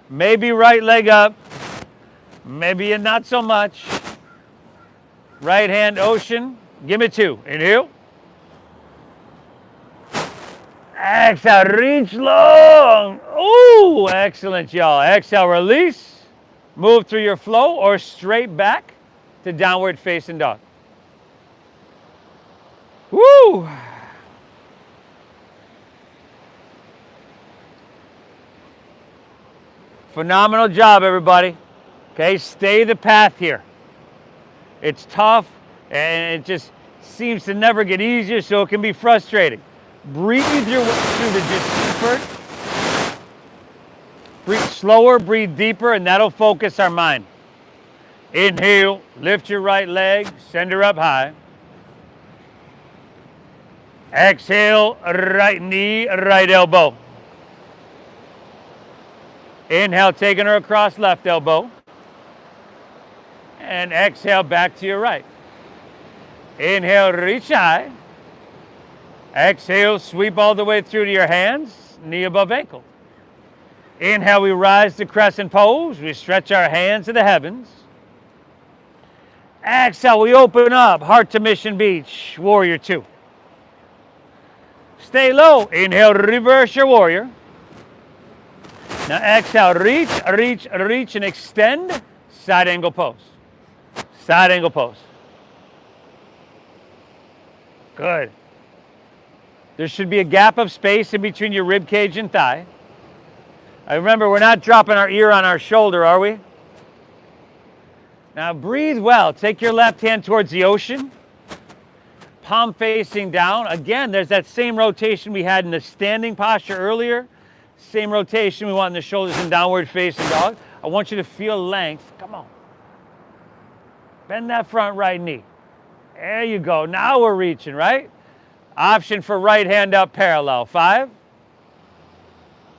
Speaker 1: Maybe right leg up. Maybe not so much. Right hand ocean. Give me 2. Inhale. Exhale. Reach long. Ooh, excellent, y'all. Exhale, release. Move through your flow or straight back to downward facing dog. Woo! Phenomenal job, everybody. Okay, stay the path here. It's tough, and it just seems to never get easier, so it can be frustrating. Breathe your way through the discomfort. Breathe slower, breathe deeper, and that'll focus our mind. Inhale, lift your right leg, send her up high. Exhale, right knee, right elbow. Inhale, taking her across left elbow. And exhale, back to your right. Inhale, reach high. Exhale, sweep all the way through to your hands, knee above ankle. Inhale, we rise to crescent pose. We stretch our hands to the heavens. Exhale, we open up, heart to mission beach, warrior two. Stay low. Inhale, reverse your warrior. Now exhale, reach, reach, reach, and extend. Side angle pose. Side angle pose. Good. There should be a gap of space in between your rib cage and thigh. Remember, we're not dropping our ear on our shoulder, are we? Now breathe well. Take your left hand towards the ocean. Palm facing down. Again, there's that same rotation we had in the standing posture earlier. Same rotation we want in the shoulders and downward facing dog. I want you to feel length. Come on. Bend that front right knee. There you go. Now we're reaching, right? Option for right hand up parallel. 5.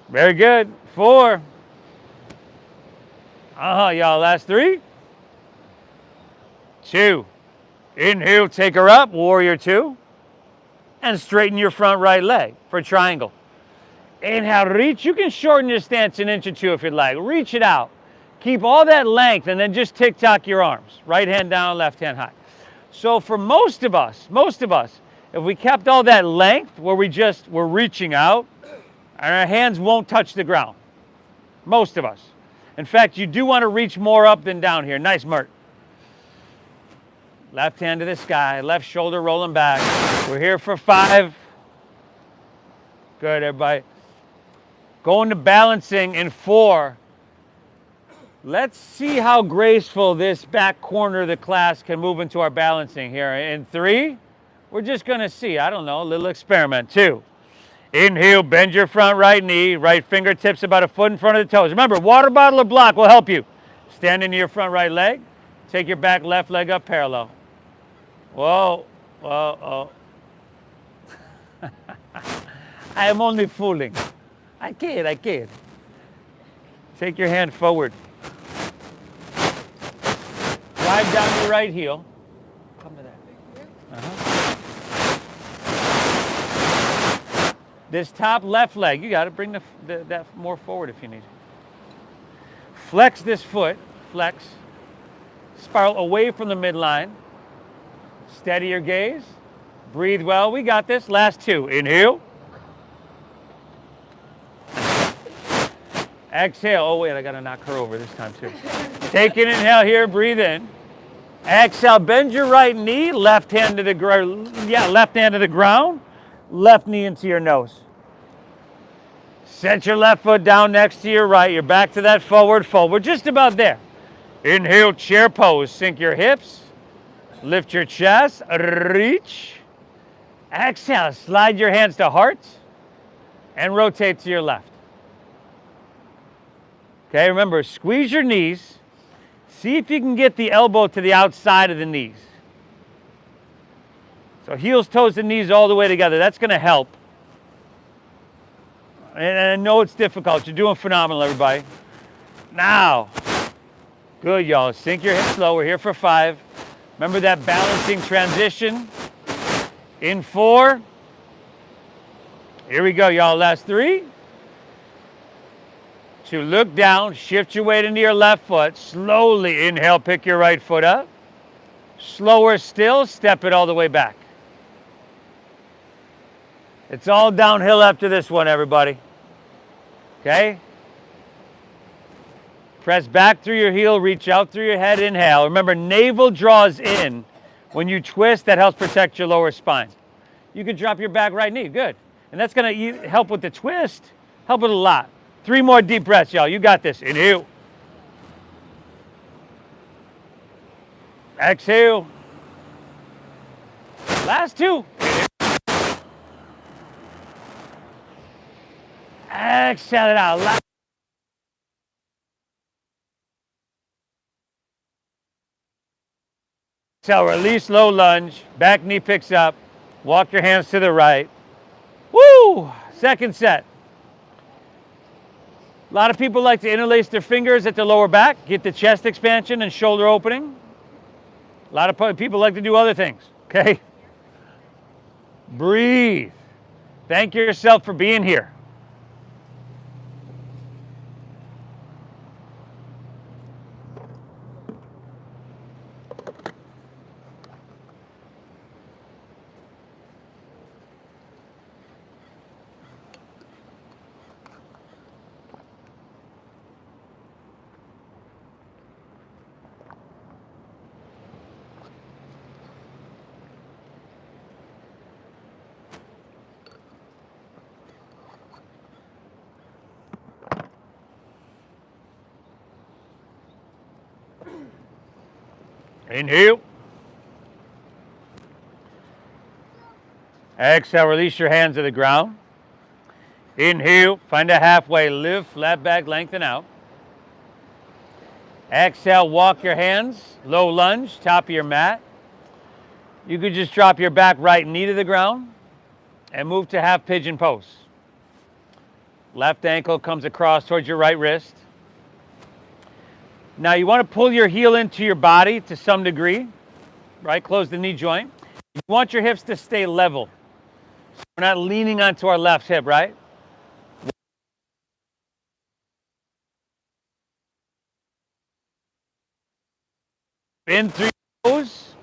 Speaker 1: Very good. 4. Y'all. Last 3. 2. Inhale, take her up, warrior two. And straighten your front right leg for triangle. Inhale, reach. You can shorten your stance an inch or two if you'd like. Reach it out. Keep all that length and then just tick-tock your arms. Right hand down, left hand high. So for most of us, if we kept all that length where we're reaching out, and our hands won't touch the ground. Most of us. In fact, you do want to reach more up than down here. Nice, Mert. Left hand to the sky, left shoulder rolling back. We're here for 5. Good, everybody. Going to balancing in 4. Let's see how graceful this back corner of the class can move into our balancing here. In 3, we're just going to see, I don't know, a little experiment. 2. Inhale, bend your front right knee, right fingertips about a foot in front of the toes. Remember, water bottle or block will help you. Stand into your front right leg. Take your back left leg up parallel. Whoa, whoa, oh. I am only fooling. I kid. Take your hand forward. Drive down your right heel. Come to that. This top left leg, you got to bring that more forward if you need. Flex this foot, flex. Spiral away from the midline. Steady your gaze. Breathe well. We got this. Last 2. Inhale. Exhale. Oh, wait, I got to knock her over this time, too. Take an inhale here. Breathe in. Exhale. Bend your right knee. Left hand to the ground. Left hand to the ground. Left knee into your nose. Set your left foot down next to your right. You're back to that forward fold. We're just about there. Inhale, chair pose. Sink your hips. Lift your chest, reach. Exhale, slide your hands to heart and rotate to your left. Okay, remember, squeeze your knees. See if you can get the elbow to the outside of the knees. So heels, toes, and knees all the way together. That's going to help. And I know it's difficult. You're doing phenomenal, everybody. Now, good, y'all. Sink your hips low. We're here for 5. Remember that balancing transition. In 4. Here we go, y'all. Last 3. 2. Look down. Shift your weight into your left foot. Slowly inhale, pick your right foot up. Slower still, step it all the way back. It's all downhill after this one, everybody. Okay? Press back through your heel, reach out through your head, inhale. Remember, navel draws in. When you twist, that helps protect your lower spine. You can drop your back right knee, good. And that's gonna help with the twist, help it a lot. 3 more deep breaths, y'all. You got this. Inhale. Exhale. Last 2. Exhale it out. Exhale, release, low lunge. Back knee picks up. Walk your hands to the right. Woo! Second set. A lot of people like to interlace their fingers at the lower back, get the chest expansion and shoulder opening. A lot of people like to do other things, okay? Breathe. Thank yourself for being here. Inhale. Exhale, release your hands to the ground. Inhale, find a halfway lift, flat back, lengthen out. Exhale, walk your hands, low lunge, top of your mat. You could just drop your back right knee to the ground and move to half pigeon pose. Left ankle comes across towards your right wrist. Now you want to pull your heel into your body to some degree, right? Close the knee joint. You want your hips to stay level. So we're not leaning onto our left hip, right? In through your nose.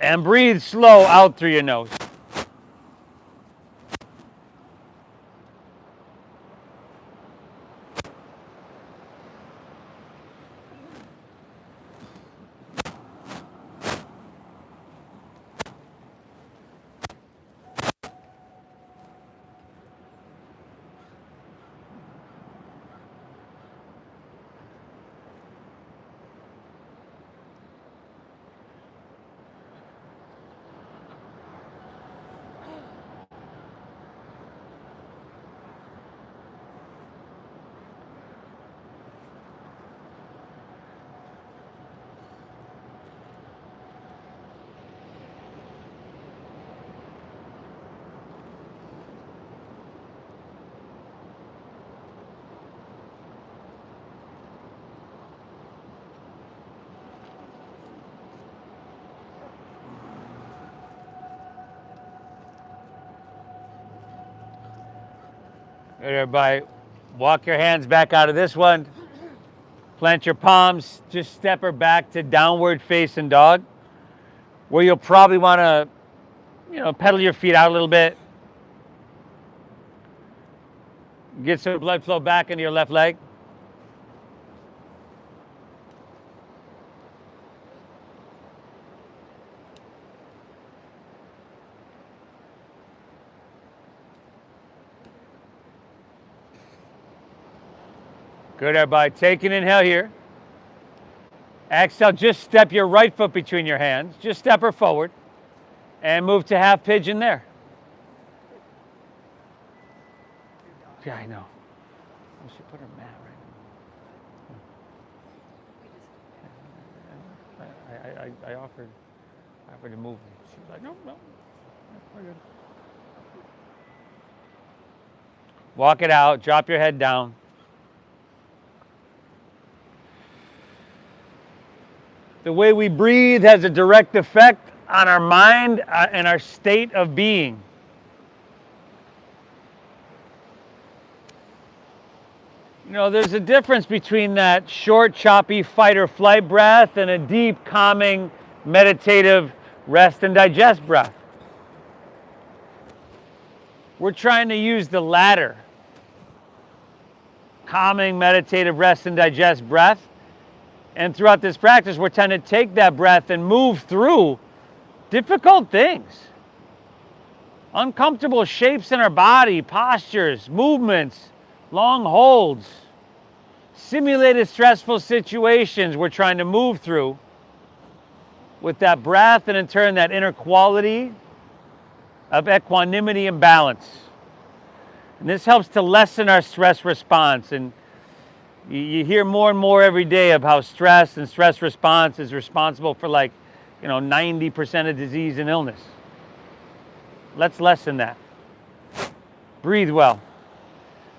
Speaker 1: And breathe slow out through your nose. Good, everybody. Walk your hands back out of this one. Plant your palms. Just step her back to downward facing dog, where you'll probably want to, pedal your feet out a little bit. Get some blood flow back into your left leg. Good, everybody. Take an inhale here. Exhale, just step your right foot between your hands. Just step her forward and move to half pigeon there. Yeah, I know. We should put her mat right. I offered to move. She was like, no, we're good. Walk it out. Drop your head down. The way we breathe has a direct effect on our mind and our state of being. There's a difference between that short, choppy fight or flight breath and a deep, calming, meditative rest and digest breath. We're trying to use the latter, calming, meditative rest and digest breath. And throughout this practice, we're trying to take that breath and move through difficult things. Uncomfortable shapes in our body, postures, movements, long holds, simulated stressful situations we're trying to move through with that breath, and in turn that inner quality of equanimity and balance. And this helps to lessen our stress response. And you hear more and more every day of how stress and stress response is responsible for 90% of disease and illness. Let's lessen that. Breathe well.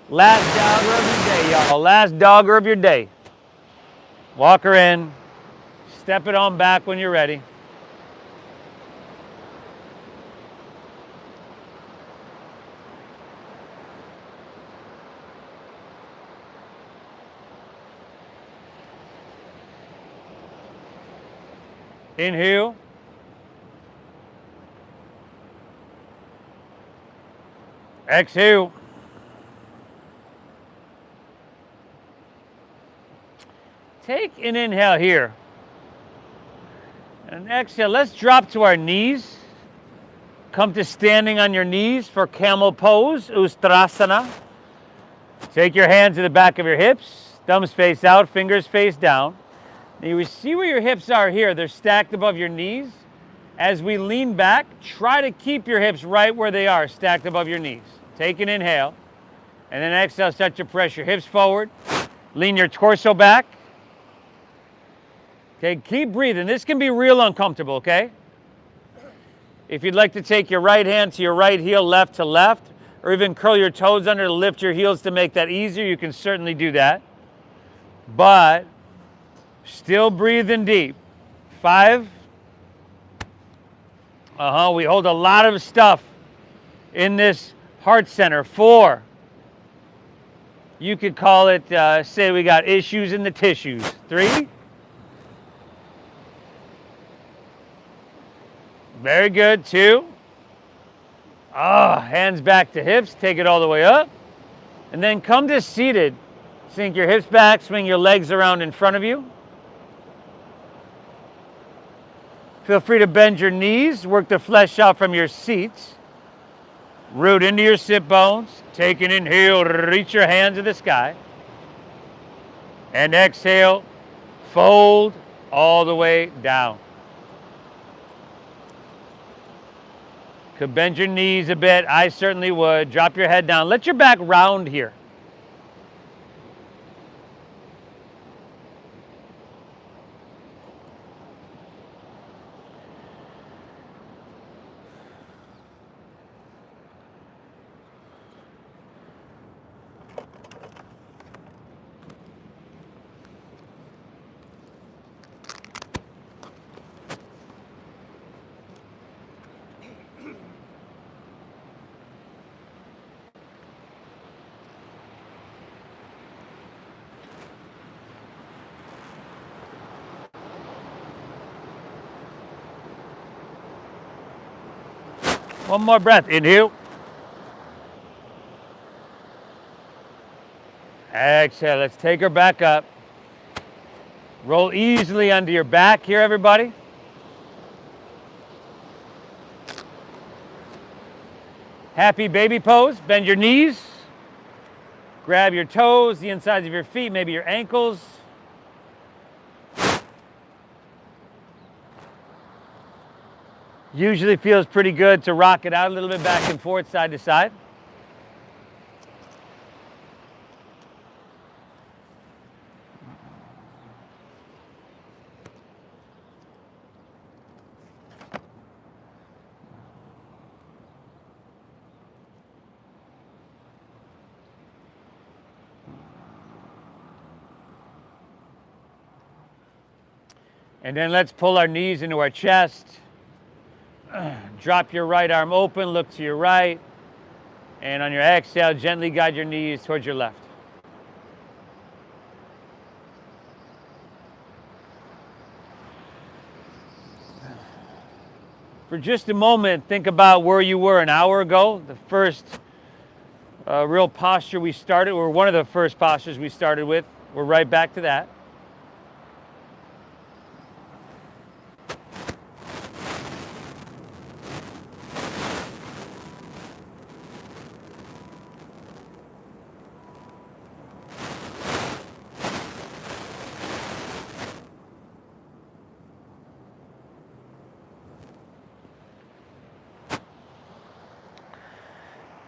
Speaker 1: Last dogger of your day, y'all. Last dogger of your day. Walk her in. Step it on back when you're ready. Inhale. Exhale. Take an inhale here. And exhale. Let's drop to our knees. Come to standing on your knees for camel pose, Ustrasana. Take your hands to the back of your hips, thumbs face out, fingers face down. Now you see where your hips are here. They're stacked above your knees. As we lean back, try to keep your hips right where they are, stacked above your knees. Take an inhale, and then exhale, start to press your hips forward. Lean your torso back. Okay, keep breathing. This can be real uncomfortable, okay? If you'd like to take your right hand to your right heel, left to left, or even curl your toes under to lift your heels to make that easier, you can certainly do that. But still breathing deep. 5. We hold a lot of stuff in this heart center. 4. You could call it, say we got issues in the tissues. 3. Very good. 2. Hands back to hips. Take it all the way up. And then come to seated. Sink your hips back. Swing your legs around in front of you. Feel free to bend your knees. Work the flesh out from your seats. Root into your sit bones. Take an inhale. Reach your hands to the sky. And exhale. Fold all the way down. Could bend your knees a bit. I certainly would. Drop your head down. Let your back round here. One more breath. Inhale. Exhale. Let's take her back up. Roll easily onto your back here, everybody. Happy baby pose. Bend your knees. Grab your toes, the insides of your feet, maybe your ankles. Usually feels pretty good to rock it out a little bit back and forth, side to side. And then let's pull our knees into our chest. Drop your right arm open, look to your right, and on your exhale, gently guide your knees towards your left. For just a moment, think about where you were an hour ago, the first real posture we started, or one of the first postures we started with. We're right back to that.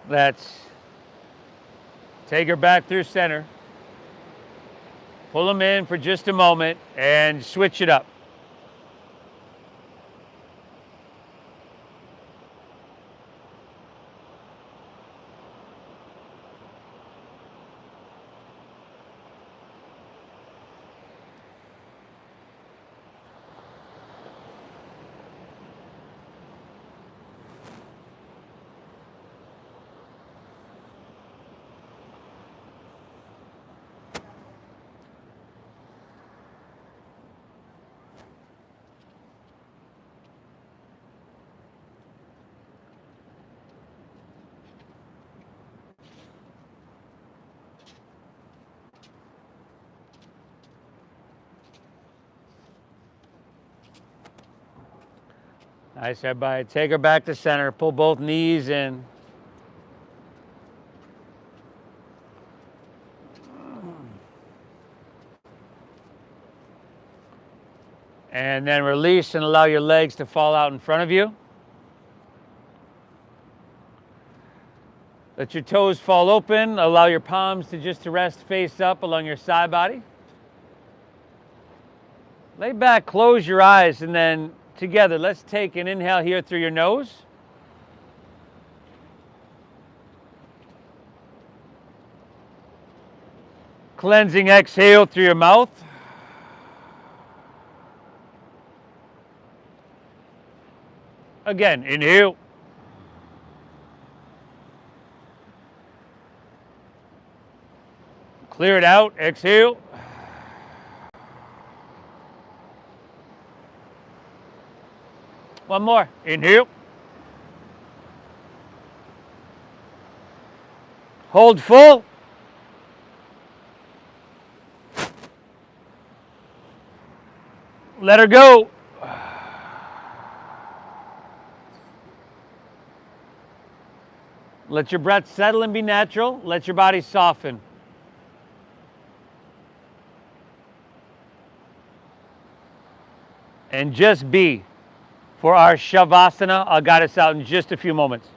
Speaker 1: Let's take her back through center. Pull them in for just a moment and switch it up. Nice, everybody. Take her back to center. Pull both knees in. And then release and allow your legs to fall out in front of you. Let your toes fall open. Allow your palms to rest face up along your side body. Lay back, close your eyes, and then together, let's take an inhale here through your nose. Cleansing exhale through your mouth. Again, inhale. Clear it out, exhale. One more, inhale. Hold full. Let her go. Let your breath settle and be natural. Let your body soften. And just be. For our Shavasana, I'll guide us out in just a few moments.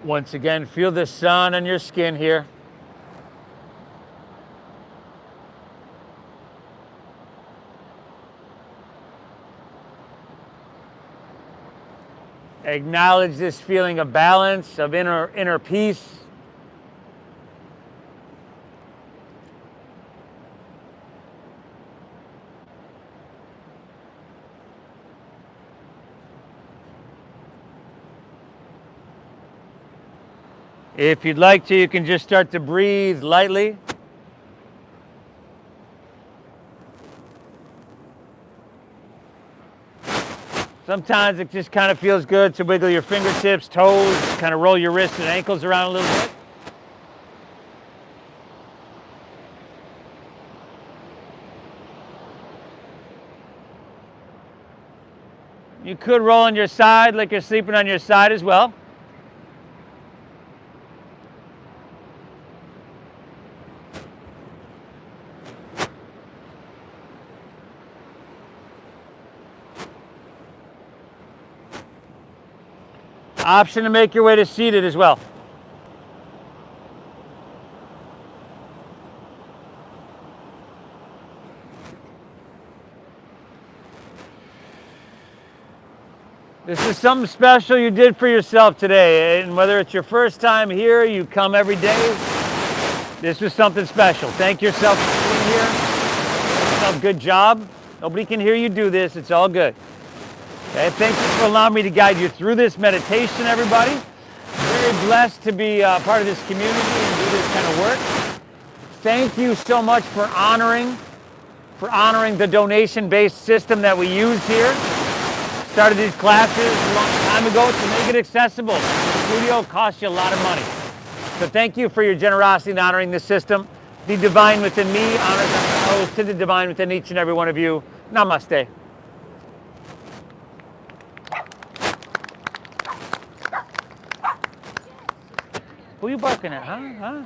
Speaker 1: Once again, feel the sun on your skin here. Acknowledge this feeling of balance, of inner peace. If you'd like to, you can just start to breathe lightly. Sometimes it just kind of feels good to wiggle your fingertips, toes, kind of roll your wrists and ankles around a little bit. You could roll on your side like you're sleeping on your side as well. Option to make your way to seated as well. This is something special you did for yourself today, and whether it's your first time here, you come every day, this was something special. Thank yourself for being here. Good job. Nobody can hear you do this. It's all good. Okay, thank you for allowing me to guide you through this meditation, everybody. Very blessed to be part of this community and do this kind of work. Thank you so much for honoring the donation-based system that we use here. Started these classes a long time ago to make it accessible. The studio costs you a lot of money. So thank you for your generosity in honoring this system. The divine within me honors and bows to the divine within each and every one of you. Namaste. Who are you barking at, huh?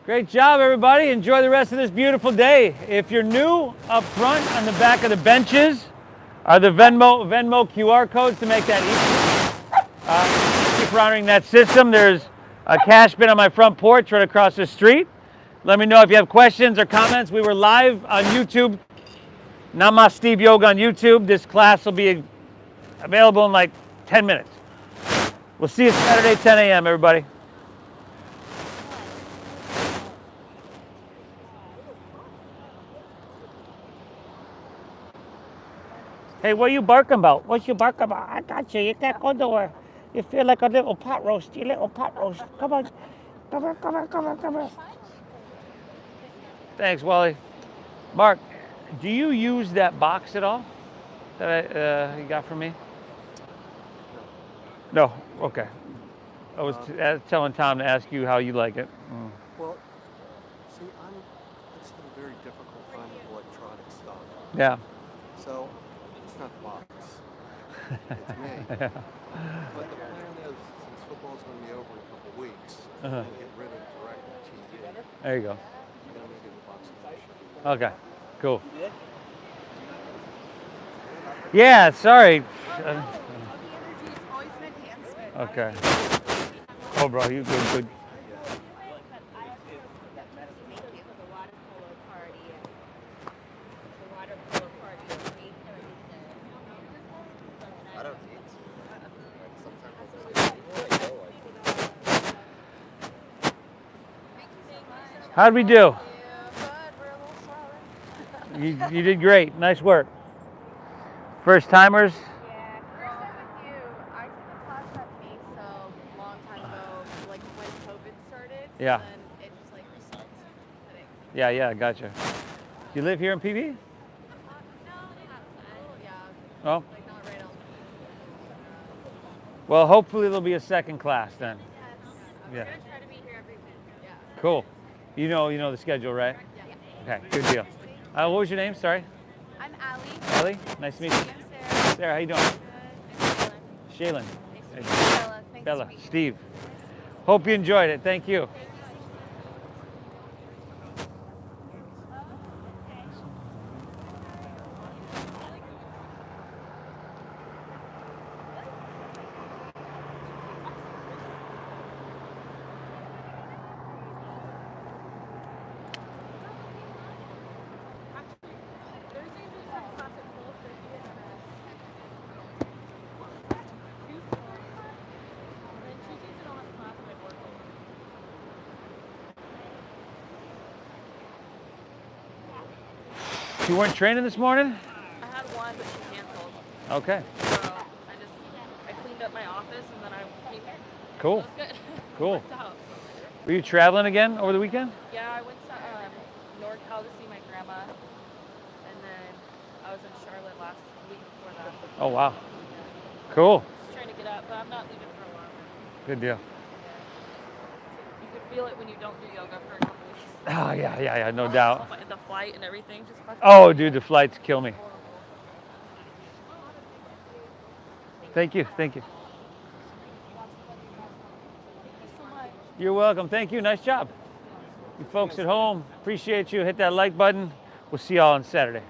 Speaker 1: Great job, everybody. Enjoy the rest of this beautiful day. If you're new, up front on the back of the benches are the Venmo QR codes to make that easy. Thank you for honoring that system. There's a cash bin on my front porch right across the street. Let me know if you have questions or comments. We were live on YouTube, Namasteve Yoga on YouTube. This class will be available in like 10 minutes. We'll see you Saturday, 10 a.m., everybody. Hey, what are you barking about? What you barking about? I got you. You can't go nowhere. You feel like a little pot roast. You little pot roast. Come on. Come on. Thanks, Wally. Mark, do you use that box at all that you got from me? No. Okay. I was telling Tom to ask you how you like it.
Speaker 3: Well, see, I just have a very difficult time with electronic stuff.
Speaker 1: Yeah.
Speaker 3: So, it's not the box. It's me.
Speaker 1: Yeah.
Speaker 3: But the plan is, since football's going to be over in a couple weeks, I'm going to get rid of direct TV.
Speaker 1: There you go.
Speaker 3: And then I'm going to get the box of
Speaker 1: Okay. Cool. Yeah, sorry. Okay. Oh, bro, you good. How'd we do? You did great. Nice work. First timers?
Speaker 4: Yeah, first time with you. I took a class at Mesa a long time ago, like when COVID started.
Speaker 1: Yeah.
Speaker 4: And then it just like restarts today.
Speaker 1: Yeah, gotcha. Do you live here in PV?
Speaker 4: No, not yeah.
Speaker 1: Oh.
Speaker 4: Like not right on.
Speaker 1: Well, hopefully there'll be a second class then.
Speaker 4: I'm
Speaker 1: Yeah.
Speaker 4: gonna try to be here every week. Yeah.
Speaker 1: Cool. You know the schedule, right?
Speaker 4: Yeah.
Speaker 1: Okay, good deal. What was your name? Sorry.
Speaker 4: I'm Allie.
Speaker 1: Ellie? Nice to meet you.
Speaker 4: I'm Sarah.
Speaker 1: Sarah, how you doing?
Speaker 4: Good.
Speaker 1: Shaylin.
Speaker 4: Nice to meet you. Bella. Nice
Speaker 1: Bella.
Speaker 4: to meet you.
Speaker 1: Steve. Hope you enjoyed it. Thank you. You weren't training this morning?
Speaker 4: I had one, but she canceled.
Speaker 1: Okay.
Speaker 4: So I cleaned up my office and then I came here.
Speaker 1: Cool.
Speaker 4: So it was good.
Speaker 1: Cool.
Speaker 4: It worked out.
Speaker 1: Were you traveling again over the weekend?
Speaker 4: Yeah, I went to NorCal to see my grandma, and then I was in Charlotte last week before that.
Speaker 1: Oh, wow. Cool.
Speaker 4: Just trying to get up, but I'm not leaving for a while.
Speaker 1: Good deal.
Speaker 4: You could feel it when you don't do yoga for a couple weeks.
Speaker 1: Oh, yeah, no doubt.
Speaker 4: The flight and everything just fucking.
Speaker 1: Oh, dude, the flights kill me. Thank you.
Speaker 4: Thank you so much.
Speaker 1: You're welcome. Thank you. Nice job. You folks at home, appreciate you. Hit that like button. We'll see y'all on Saturday.